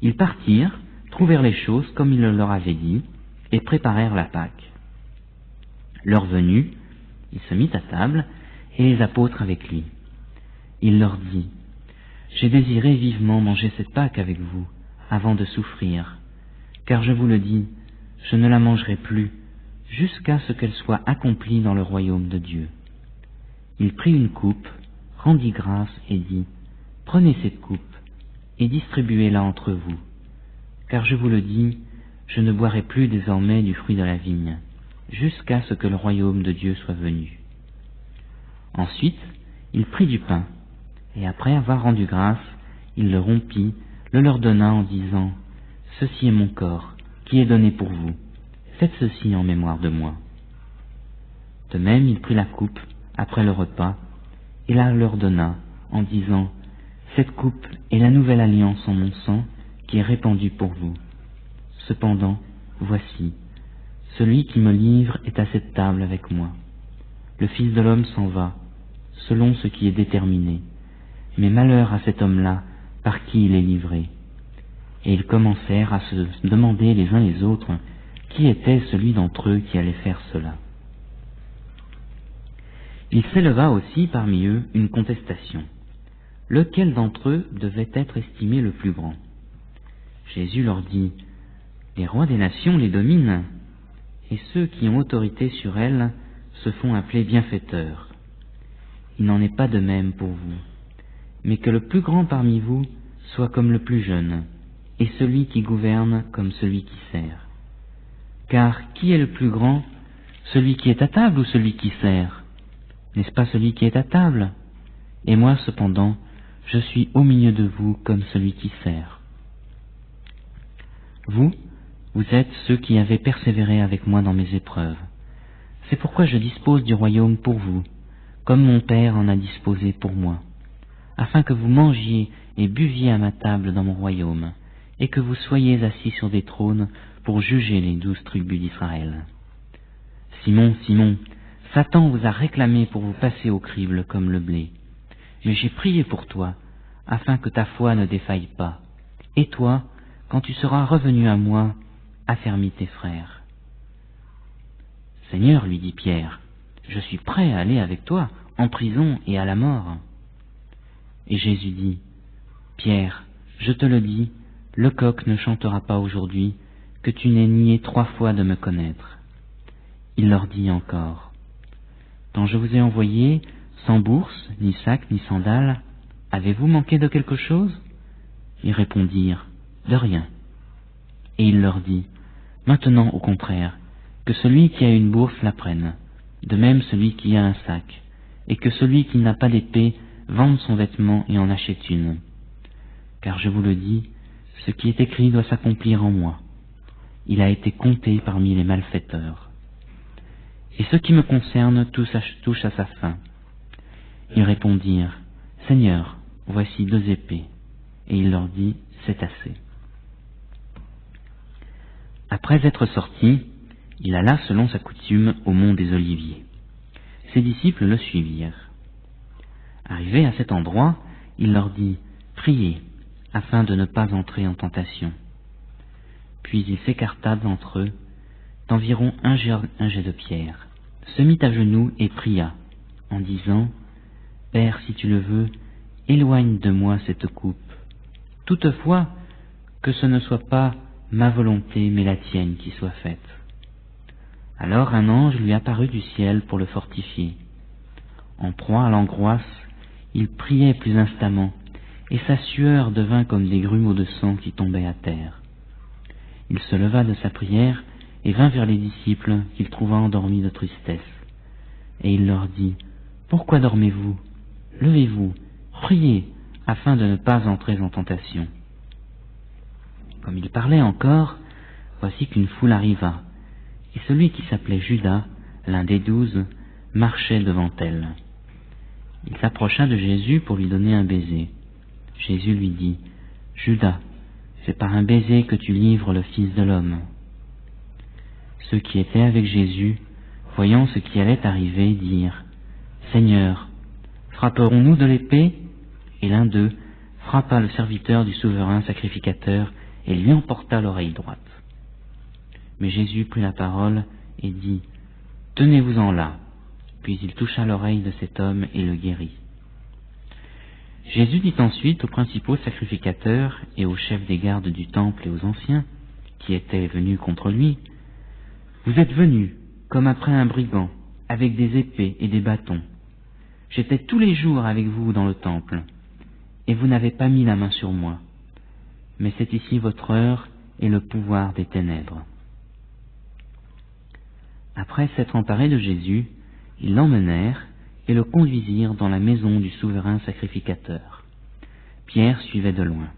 Ils partirent, trouvèrent les choses comme il leur avait dit, et préparèrent la Pâque. Leur venue, il se mit à table, et les apôtres avec lui. Il leur dit, « J'ai désiré vivement manger cette Pâque avec vous, avant de souffrir, car je vous le dis, je ne la mangerai plus, jusqu'à ce qu'elle soit accomplie dans le royaume de Dieu. » Il prit une coupe, rendit grâce et dit, « Prenez cette coupe, et distribuez-la entre vous, car je vous le dis, je ne boirai plus désormais du fruit de la vigne, jusqu'à ce que le royaume de Dieu soit venu. » Ensuite, il prit du pain, et après avoir rendu grâce, il le rompit, le leur donna en disant, « Ceci est mon corps, qui est donné pour vous. Faites ceci en mémoire de moi. » De même, il prit la coupe, après le repas, et la leur donna, en disant, « Cette coupe est la nouvelle alliance en mon sang, qui est répandue pour vous. Cependant, voici, celui qui me livre est à cette table avec moi. Le Fils de l'homme s'en va, selon ce qui est déterminé, mais malheur à cet homme-là, par qui il est livré. » Et ils commencèrent à se demander les uns les autres qui était celui d'entre eux qui allait faire cela. Il s'éleva aussi parmi eux une contestation. Lequel d'entre eux devait être estimé le plus grand? Jésus leur dit, « Les rois des nations les dominent, et ceux qui ont autorité sur elles se font appeler bienfaiteurs. Il n'en est pas de même pour vous, mais que le plus grand parmi vous soit comme le plus jeune, et celui qui gouverne comme celui qui sert. Car qui est le plus grand, celui qui est à table ou celui qui sert? N'est-ce pas celui qui est à table? Et moi, cependant, je suis au milieu de vous comme celui qui sert. Vous êtes ceux qui avez persévéré avec moi dans mes épreuves. C'est pourquoi je dispose du royaume pour vous, comme mon Père en a disposé pour moi, afin que vous mangiez et buviez à ma table dans mon royaume, et que vous soyez assis sur des trônes pour juger les 12 tribus d'Israël. Simon, Simon, Satan vous a réclamé pour vous passer au crible comme le blé. Mais j'ai prié pour toi, afin que ta foi ne défaille pas. Et toi, quand tu seras revenu à moi, affermis tes frères. Seigneur, lui dit Pierre, je suis prêt à aller avec toi, en prison et à la mort. Et Jésus dit, Pierre, je te le dis, le coq ne chantera pas aujourd'hui, que tu n'aies nié 3 fois de me connaître. Il leur dit encore, quand je vous ai envoyé, sans bourse, ni sac, ni sandales, avez-vous manqué de quelque chose? Ils répondirent, de rien. Et il leur dit, maintenant au contraire, que celui qui a une bourse la prenne, de même celui qui a un sac, et que celui qui n'a pas d'épée vende son vêtement et en achète une. Car je vous le dis, ce qui est écrit doit s'accomplir en moi. Il a été compté parmi les malfaiteurs. Et ce qui me concerne touche à sa fin. Ils répondirent, Seigneur, voici 2 épées. Et il leur dit, c'est assez. Après être sorti, il alla selon sa coutume au mont des Oliviers. Ses disciples le suivirent. Arrivé à cet endroit, il leur dit, priez, afin de ne pas entrer en tentation. Puis il s'écarta d'entre eux, d'environ un jet de pierre, se mit à genoux et pria, en disant, Père, si tu le veux, éloigne de moi cette coupe. Toutefois, que ce ne soit pas ma volonté, mais la tienne qui soit faite. Alors un ange lui apparut du ciel pour le fortifier. En proie à l'angoisse, il priait plus instamment, et sa sueur devint comme des grumeaux de sang qui tombaient à terre. Il se leva de sa prière et vint vers les disciples qu'il trouva endormis de tristesse. Et il leur dit, pourquoi dormez-vous? Levez-vous, priez, afin de ne pas entrer en tentation. Comme il parlait encore, voici qu'une foule arriva, et celui qui s'appelait Judas, l'un des 12, marchait devant elle. Il s'approcha de Jésus pour lui donner un baiser. Jésus lui dit, Judas, c'est par un baiser que tu livres le Fils de l'homme. Ceux qui étaient avec Jésus, voyant ce qui allait arriver, dirent, Seigneur, frapperons-nous de l'épée? Et l'un d'eux frappa le serviteur du souverain sacrificateur et lui emporta l'oreille droite. Mais Jésus prit la parole et dit, tenez-vous-en là. Puis il toucha l'oreille de cet homme et le guérit. Jésus dit ensuite aux principaux sacrificateurs et aux chefs des gardes du temple et aux anciens, qui étaient venus contre lui, vous êtes venus, comme après un brigand, avec des épées et des bâtons. J'étais tous les jours avec vous dans le temple, et vous n'avez pas mis la main sur moi. Mais c'est ici votre heure et le pouvoir des ténèbres. Après s'être emparés de Jésus, ils l'emmenèrent et le conduisirent dans la maison du souverain sacrificateur. Pierre suivait de loin.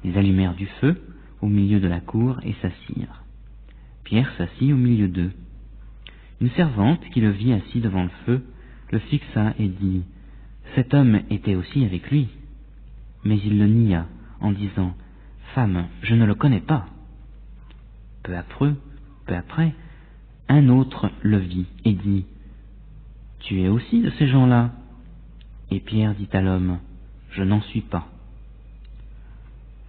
Ils allumèrent du feu au milieu de la cour et s'assirent. Pierre s'assit au milieu d'eux. Une servante qui le vit assis devant le feu le fixa et dit, « Cet homme était aussi avec lui. » Mais il le nia en disant, « Femme, je ne le connais pas. » Peu après, un autre le vit et dit, « Tu es aussi de ces gens-là » Et Pierre dit à l'homme, « Je n'en suis pas. »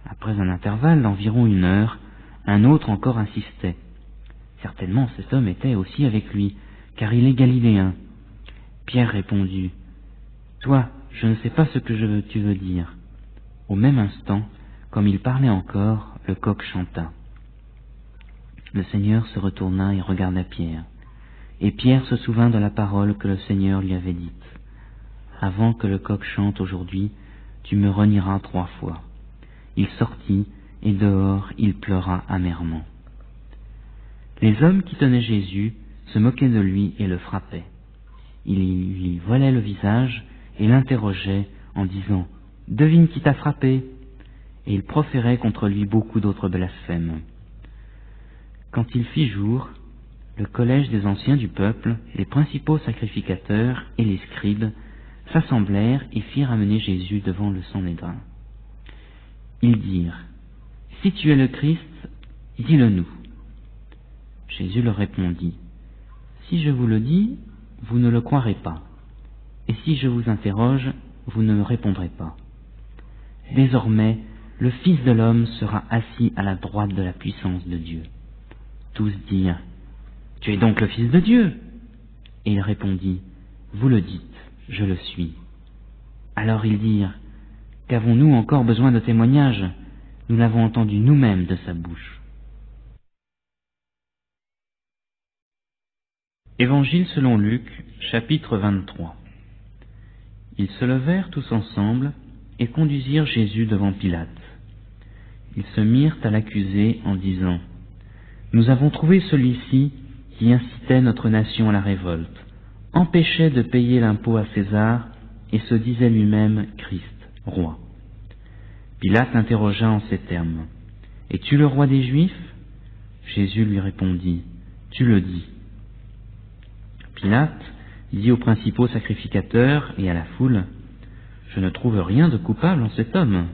Après un intervalle d'environ 1 heure, un autre encore insistait. Certainement cet homme était aussi avec lui, car il est galiléen. Pierre répondit, « Toi, je ne sais pas ce que tu veux dire. » Au même instant, comme il parlait encore, le coq chanta. Le Seigneur se retourna et regarda Pierre. Et Pierre se souvint de la parole que le Seigneur lui avait dite. « Avant que le coq chante aujourd'hui, tu me renieras 3 fois. » Il sortit, et dehors il pleura amèrement. Les hommes qui tenaient Jésus se moquaient de lui et le frappaient. Ils lui voilaient le visage et l'interrogeaient en disant « Devine qui t'a frappé ?» Et ils proféraient contre lui beaucoup d'autres blasphèmes. Quand il fit jour, le collège des anciens du peuple, les principaux sacrificateurs et les scribes s'assemblèrent et firent amener Jésus devant le Sanhédrin. Ils dirent « Si tu es le Christ, dis-le-nous. » Jésus leur répondit « Si je vous le dis, vous ne le croirez pas, et si je vous interroge, vous ne me répondrez pas. Désormais, le Fils de l'homme sera assis à la droite de la puissance de Dieu. » Tous dirent « Tu es donc le Fils de Dieu ?» Et il répondit « Vous le dites, je le suis. » Alors ils dirent « Qu'avons-nous encore besoin de témoignages? Nous l'avons entendu nous-mêmes de sa bouche. » Évangile selon Luc, chapitre 23. Ils se levèrent tous ensemble et conduisirent Jésus devant Pilate. Ils se mirent à l'accuser en disant « Nous avons trouvé celui-ci qui incitait notre nation à la révolte, empêchait de payer l'impôt à César et se disait lui-même Christ, roi. » Pilate l'interrogea en ces termes « Es-tu le roi des Juifs ?» Jésus lui répondit « Tu le dis. » Pilate dit aux principaux sacrificateurs et à la foule « Je ne trouve rien de coupable en cet homme. »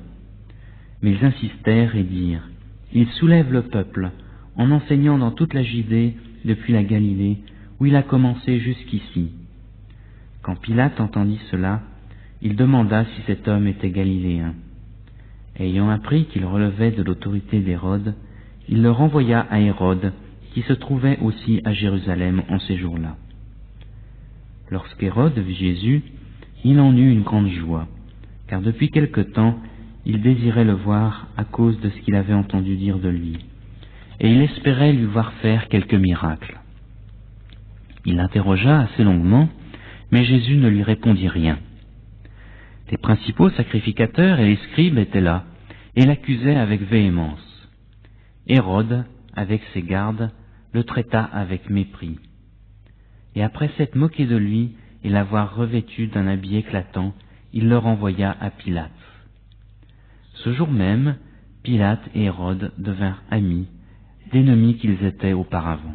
Mais ils insistèrent et dirent « Il soulève le peuple en enseignant dans toute la Judée depuis la Galilée où il a commencé jusqu'ici. » Quand Pilate entendit cela, il demanda si cet homme était galiléen. Ayant appris qu'il relevait de l'autorité d'Hérode, il le renvoya à Hérode, qui se trouvait aussi à Jérusalem en ces jours-là. Lorsqu'Hérode vit Jésus, il en eut une grande joie, car depuis quelque temps, il désirait le voir à cause de ce qu'il avait entendu dire de lui, et il espérait lui voir faire quelques miracles. Il l'interrogea assez longuement, mais Jésus ne lui répondit rien. Les principaux sacrificateurs et les scribes étaient là, et l'accusaient avec véhémence. Hérode, avec ses gardes, le traita avec mépris. Et après s'être moqué de lui et l'avoir revêtu d'un habit éclatant, il le renvoya à Pilate. Ce jour même, Pilate et Hérode devinrent amis, d'ennemis qu'ils étaient auparavant.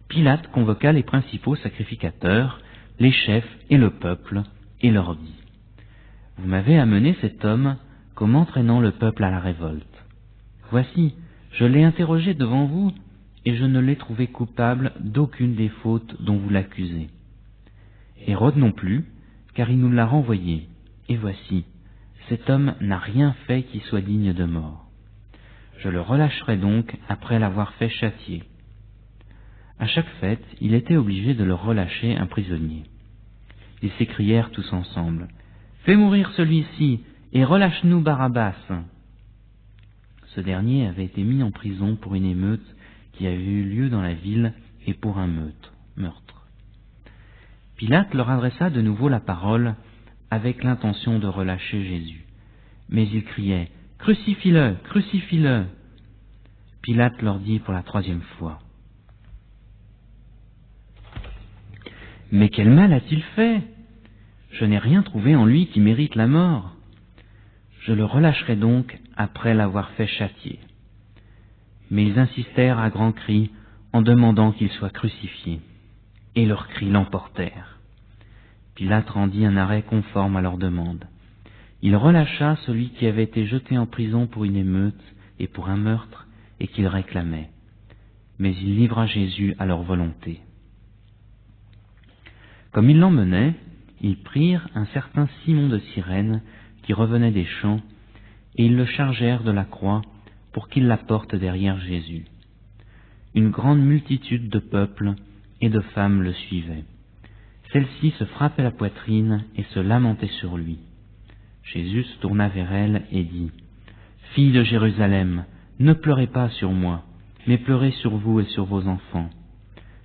Pilate convoqua les principaux sacrificateurs, les chefs et le peuple, et leur dit « Vous m'avez amené cet homme comme entraînant le peuple à la révolte. Voici, je l'ai interrogé devant vous, et je ne l'ai trouvé coupable d'aucune des fautes dont vous l'accusez. Hérode non plus, car il nous l'a renvoyé, et voici, cet homme n'a rien fait qui soit digne de mort. Je le relâcherai donc après l'avoir fait châtier. » À chaque fête, il était obligé de le relâcher un prisonnier. Ils s'écrièrent tous ensemble « Fais mourir celui-ci et relâche-nous Barabbas !» Ce dernier avait été mis en prison pour une émeute qui avait eu lieu dans la ville et pour un meurtre. Pilate leur adressa de nouveau la parole avec l'intention de relâcher Jésus. Mais ils criaient « Crucifie-le, crucifie-le !» Pilate leur dit pour la 3e fois « Mais quel mal a-t-il fait? Je n'ai rien trouvé en lui qui mérite la mort. Je le relâcherai donc après l'avoir fait châtier. » Mais ils insistèrent à grands cris en demandant qu'il soit crucifié, et leurs cris l'emportèrent. Pilate rendit un arrêt conforme à leur demande. Il relâcha celui qui avait été jeté en prison pour une émeute et pour un meurtre et qu'il réclamait, mais il livra Jésus à leur volonté. Comme ils l'emmenaient, ils prirent un certain Simon de Cyrène qui revenait des champs, et ils le chargèrent de la croix pour qu'il la porte derrière Jésus. Une grande multitude de peuple et de femmes le suivaient. Celles-ci se frappaient la poitrine et se lamentaient sur lui. Jésus se tourna vers elles et dit « Filles de Jérusalem, ne pleurez pas sur moi, mais pleurez sur vous et sur vos enfants.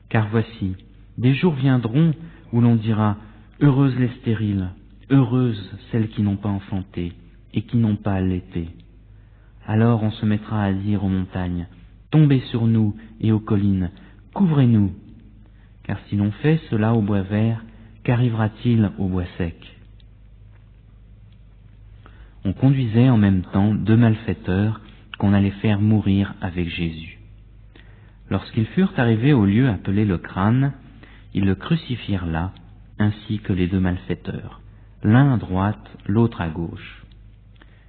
Car voici, des jours viendront où l'on dira « Heureuses les stériles, heureuses celles qui n'ont pas enfanté et qui n'ont pas allaité. » Alors on se mettra à dire aux montagnes tombez sur nous et aux collines, couvrez-nous. Car si l'on fait cela au bois vert, qu'arrivera-t-il au bois sec? On conduisait en même temps 2 malfaiteurs qu'on allait faire mourir avec Jésus. Lorsqu'ils furent arrivés au lieu appelé le crâne, ils le crucifierent là, ainsi que les 2 malfaiteurs, l'un à droite, l'autre à gauche.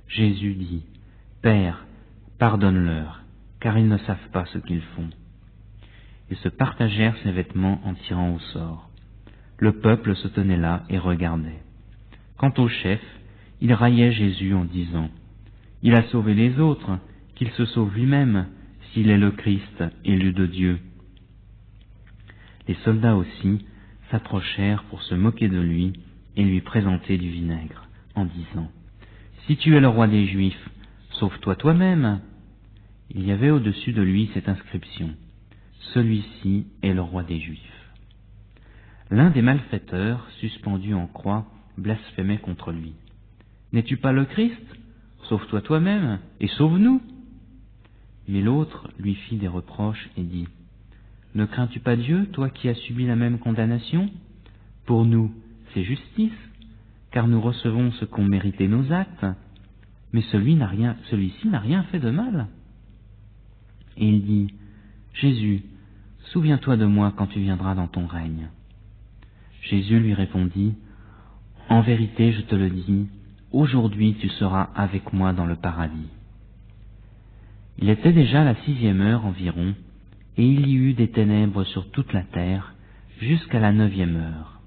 Jésus dit, « Père, pardonne-leur, car ils ne savent pas ce qu'ils font. » Ils se partagèrent ses vêtements en tirant au sort. Le peuple se tenait là et regardait. Quant au chef, il raillait Jésus en disant, « Il a sauvé les autres, qu'il se sauve lui-même, s'il est le Christ, élu de Dieu. » Les soldats aussi s'approchèrent pour se moquer de lui et lui présenter du vinaigre, en disant, « Si tu es le roi des Juifs, sauve-toi toi-même. » Il y avait au-dessus de lui cette inscription, « Celui-ci est le roi des Juifs. » L'un des malfaiteurs, suspendu en croix, blasphémait contre lui. « N'es-tu pas le Christ? Sauve-toi toi-même et sauve-nous. » Mais l'autre lui fit des reproches et dit, « Ne crains-tu pas Dieu, toi qui as subi la même condamnation? Pour nous, c'est justice, car nous recevons ce qu'ont mérité nos actes, mais celui-ci n'a rien fait de mal. » Et il dit, « Jésus, souviens-toi de moi quand tu viendras dans ton règne. » Jésus lui répondit, « En vérité, je te le dis, aujourd'hui tu seras avec moi dans le paradis. » Il était déjà la 6e heure environ, et il y eut des ténèbres sur toute la terre, jusqu'à la 9e heure.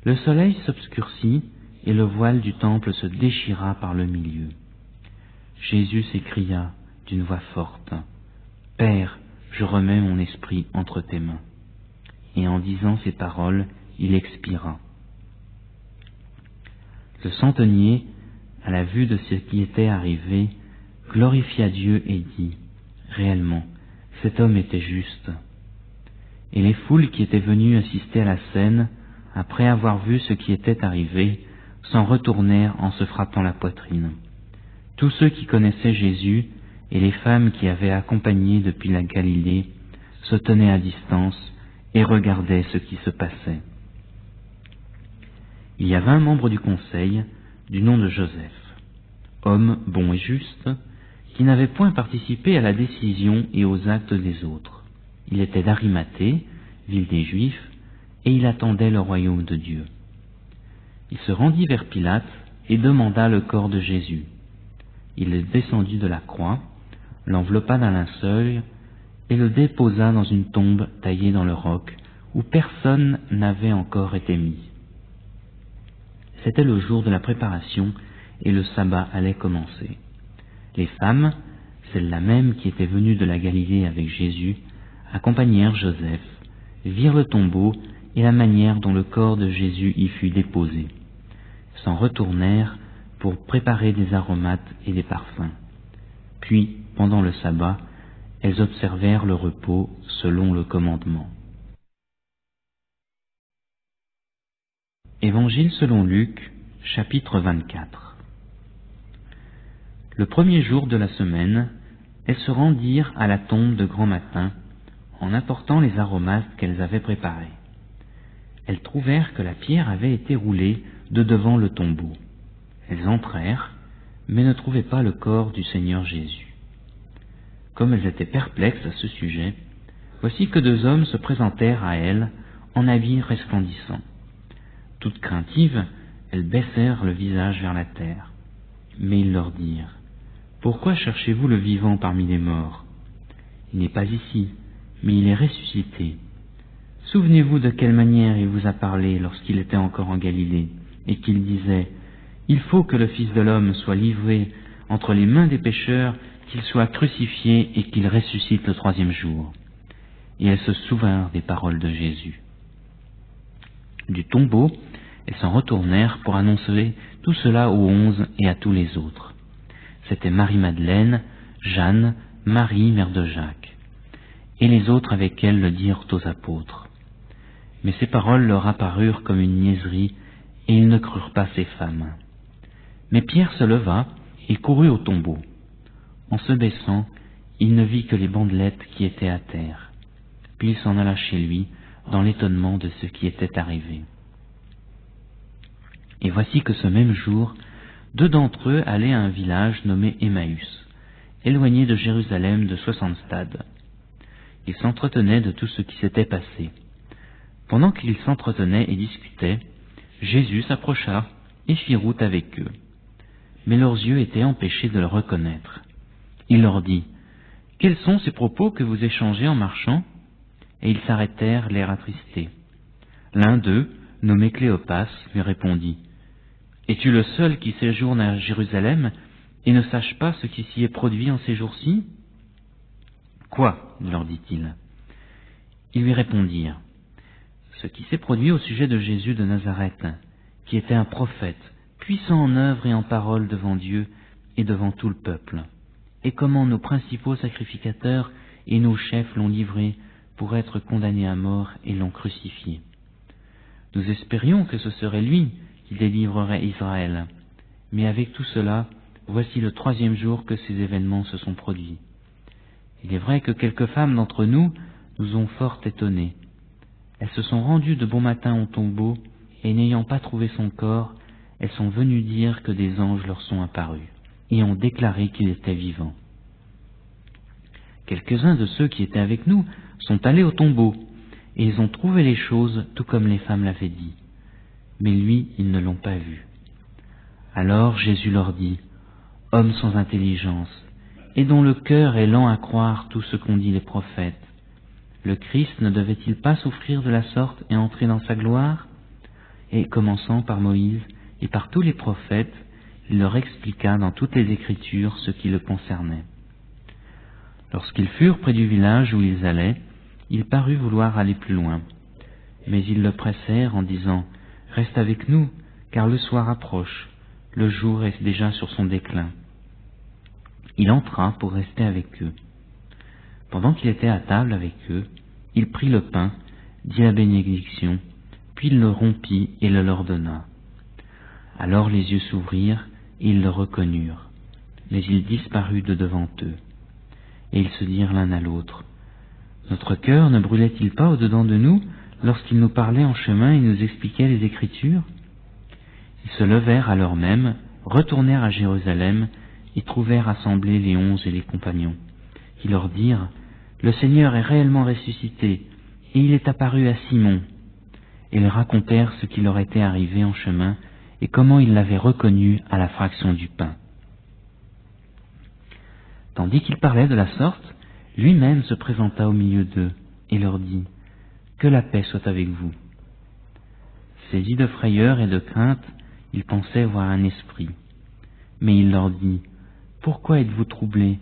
Le soleil s'obscurcit, et le voile du temple se déchira par le milieu. Jésus s'écria d'une voix forte, « Père, je remets mon esprit entre tes mains. » Et en disant ces paroles, il expira. Le centenier, à la vue de ce qui était arrivé, glorifia Dieu et dit, « Réellement, cet homme était juste. » Et les foules qui étaient venues assister à la scène, après avoir vu ce qui était arrivé, s'en retournèrent en se frappant la poitrine. Tous ceux qui connaissaient Jésus et les femmes qui avaient accompagné depuis la Galilée se tenaient à distance et regardaient ce qui se passait. Il y avait un membre du conseil, du nom de Joseph, homme bon et juste, qui n'avait point participé à la décision et aux actes des autres. Il était d'Arimathée, ville des Juifs, et il attendait le royaume de Dieu. Il se rendit vers Pilate et demanda le corps de Jésus. Il le descendit de la croix, l'enveloppa d'un linceul et le déposa dans une tombe taillée dans le roc où personne n'avait encore été mis. C'était le jour de la préparation et le sabbat allait commencer. Les femmes, celles-là même qui étaient venues de la Galilée avec Jésus, accompagnèrent Joseph, virent le tombeau et la manière dont le corps de Jésus y fut déposé, s'en retournèrent pour préparer des aromates et des parfums. Puis, pendant le sabbat, elles observèrent le repos selon le commandement. Évangile selon Luc, chapitre 24. Le premier jour de la semaine, elles se rendirent à la tombe de grand matin, en apportant les aromates qu'elles avaient préparés. Elles trouvèrent que la pierre avait été roulée de devant le tombeau. Elles entrèrent, mais ne trouvaient pas le corps du Seigneur Jésus. Comme elles étaient perplexes à ce sujet, voici que 2 hommes se présentèrent à elles en habits resplendissants. Toutes craintives, elles baissèrent le visage vers la terre. Mais ils leur dirent, « Pourquoi cherchez-vous le vivant parmi les morts? Il n'est pas ici, mais il est ressuscité. Souvenez-vous de quelle manière il vous a parlé lorsqu'il était encore en Galilée, et qu'il disait, « Il faut que le Fils de l'homme soit livré entre les mains des pécheurs, qu'il soit crucifié et qu'il ressuscite le 3e jour. » Et elles se souvinrent des paroles de Jésus. Du tombeau, elles s'en retournèrent pour annoncer tout cela aux 11 et à tous les autres. C'était Marie-Madeleine, Jeanne, Marie, mère de Jacques. Et les autres avec elle le dirent aux apôtres. Mais ces paroles leur apparurent comme une niaiserie, et ils ne crurent pas ces femmes. Mais Pierre se leva et courut au tombeau. En se baissant, il ne vit que les bandelettes qui étaient à terre. Puis il s'en alla chez lui, dans l'étonnement de ce qui était arrivé. Et voici que ce même jour, 2 d'entre eux allaient à un village nommé Emmaüs, éloigné de Jérusalem de 60 stades. Ils s'entretenaient de tout ce qui s'était passé. Pendant qu'ils s'entretenaient et discutaient, Jésus s'approcha et fit route avec eux. Mais leurs yeux étaient empêchés de le reconnaître. Il leur dit, « Quels sont ces propos que vous échangez en marchant ?» Et ils s'arrêtèrent, l'air attristés. L'un d'eux, nommé Cléopas, lui répondit, « Es-tu le seul qui séjourne à Jérusalem et ne sache pas ce qui s'y est produit en ces jours-ci » Quoi leur dit-il. Ils lui répondirent, « Ce qui s'est produit au sujet de Jésus de Nazareth, qui était un prophète, puissant en œuvre et en parole devant Dieu et devant tout le peuple, et comment nos principaux sacrificateurs et nos chefs l'ont livré pour être condamné à mort et l'ont crucifié. Nous espérions que ce serait lui qui délivrerait Israël, mais avec tout cela, voici le 3e jour que ces événements se sont produits. Il est vrai que quelques femmes d'entre nous nous ont fort étonnés. Elles se sont rendues de bon matin au tombeau, et n'ayant pas trouvé son corps, elles sont venues dire que des anges leur sont apparus, et ont déclaré qu'il était vivant. Quelques-uns de ceux qui étaient avec nous sont allés au tombeau, et ils ont trouvé les choses tout comme les femmes l'avaient dit. Mais lui, ils ne l'ont pas vu. Alors Jésus leur dit, « Hommes sans intelligence, et dont le cœur est lent à croire tout ce qu'ont dit les prophètes, le Christ ne devait-il pas souffrir de la sorte et entrer dans sa gloire ?» Et commençant par Moïse et par tous les prophètes, il leur expliqua dans toutes les Écritures ce qui le concernait. Lorsqu'ils furent près du village où ils allaient, il parut vouloir aller plus loin. Mais ils le pressèrent en disant, « Reste avec nous, car le soir approche, le jour est déjà sur son déclin. » Il entra pour rester avec eux. Pendant qu'il était à table avec eux, il prit le pain, dit la bénédiction, puis il le rompit et le leur donna. Alors les yeux s'ouvrirent et ils le reconnurent, mais il disparut de devant eux. Et ils se dirent l'un à l'autre, « Notre cœur ne brûlait-il pas au-dedans de nous lorsqu'il nous parlait en chemin et nous expliquait les Écritures ?» Ils se levèrent à l'heure même, retournèrent à Jérusalem et trouvèrent assemblés les 11 et les compagnons, qui leur dirent, « Le Seigneur est réellement ressuscité, et il est apparu à Simon. » Et ils racontèrent ce qui leur était arrivé en chemin et comment ils l'avaient reconnu à la fraction du pain. Tandis qu'il parlait de la sorte, lui-même se présenta au milieu d'eux et leur dit, « Que la paix soit avec vous. » Saisis de frayeur et de crainte, ils pensaient voir un esprit. Mais il leur dit, « Pourquoi êtes-vous troublés,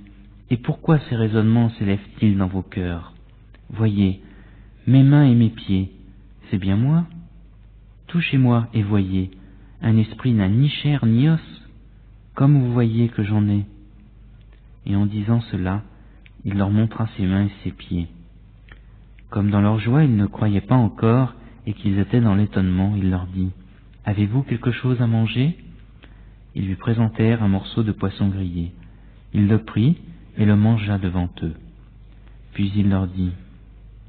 et pourquoi ces raisonnements s'élèvent-ils dans vos cœurs? Voyez, mes mains et mes pieds, c'est bien moi. Touchez-moi et voyez, un esprit n'a ni chair ni os, comme vous voyez que j'en ai. » Et en disant cela, il leur montra ses mains et ses pieds. Comme dans leur joie ils ne croyaient pas encore et qu'ils étaient dans l'étonnement, il leur dit, « Avez-vous quelque chose à manger ?» Ils lui présentèrent un morceau de poisson grillé. Il le prit et le mangea devant eux. Puis il leur dit,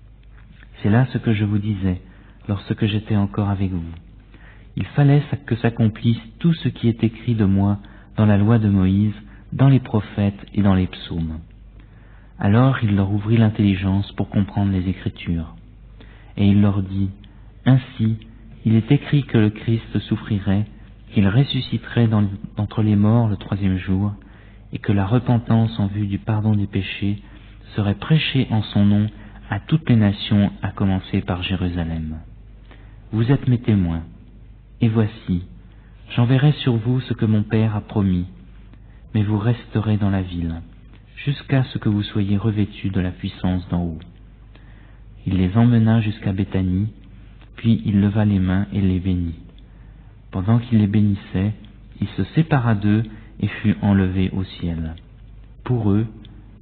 « C'est là ce que je vous disais lorsque j'étais encore avec vous. Il fallait que s'accomplisse tout ce qui est écrit de moi dans la loi de Moïse, dans les prophètes et dans les psaumes. » Alors il leur ouvrit l'intelligence pour comprendre les Écritures. Et il leur dit, « Ainsi, il est écrit que le Christ souffrirait, qu'il ressusciterait d'entre les morts le 3e jour, et que la repentance en vue du pardon des péchés serait prêchée en son nom à toutes les nations, à commencer par Jérusalem. Vous êtes mes témoins, et voici, j'enverrai sur vous ce que mon Père a promis, mais vous resterez dans la ville, jusqu'à ce que vous soyez revêtus de la puissance d'en haut. » Il les emmena jusqu'à Béthanie, puis il leva les mains et les bénit. Pendant qu'il les bénissait, il se sépara d'eux et fut enlevé au ciel. Pour eux,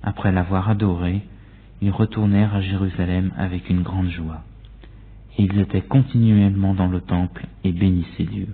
après l'avoir adoré, ils retournèrent à Jérusalem avec une grande joie. Et ils étaient continuellement dans le temple et bénissaient Dieu.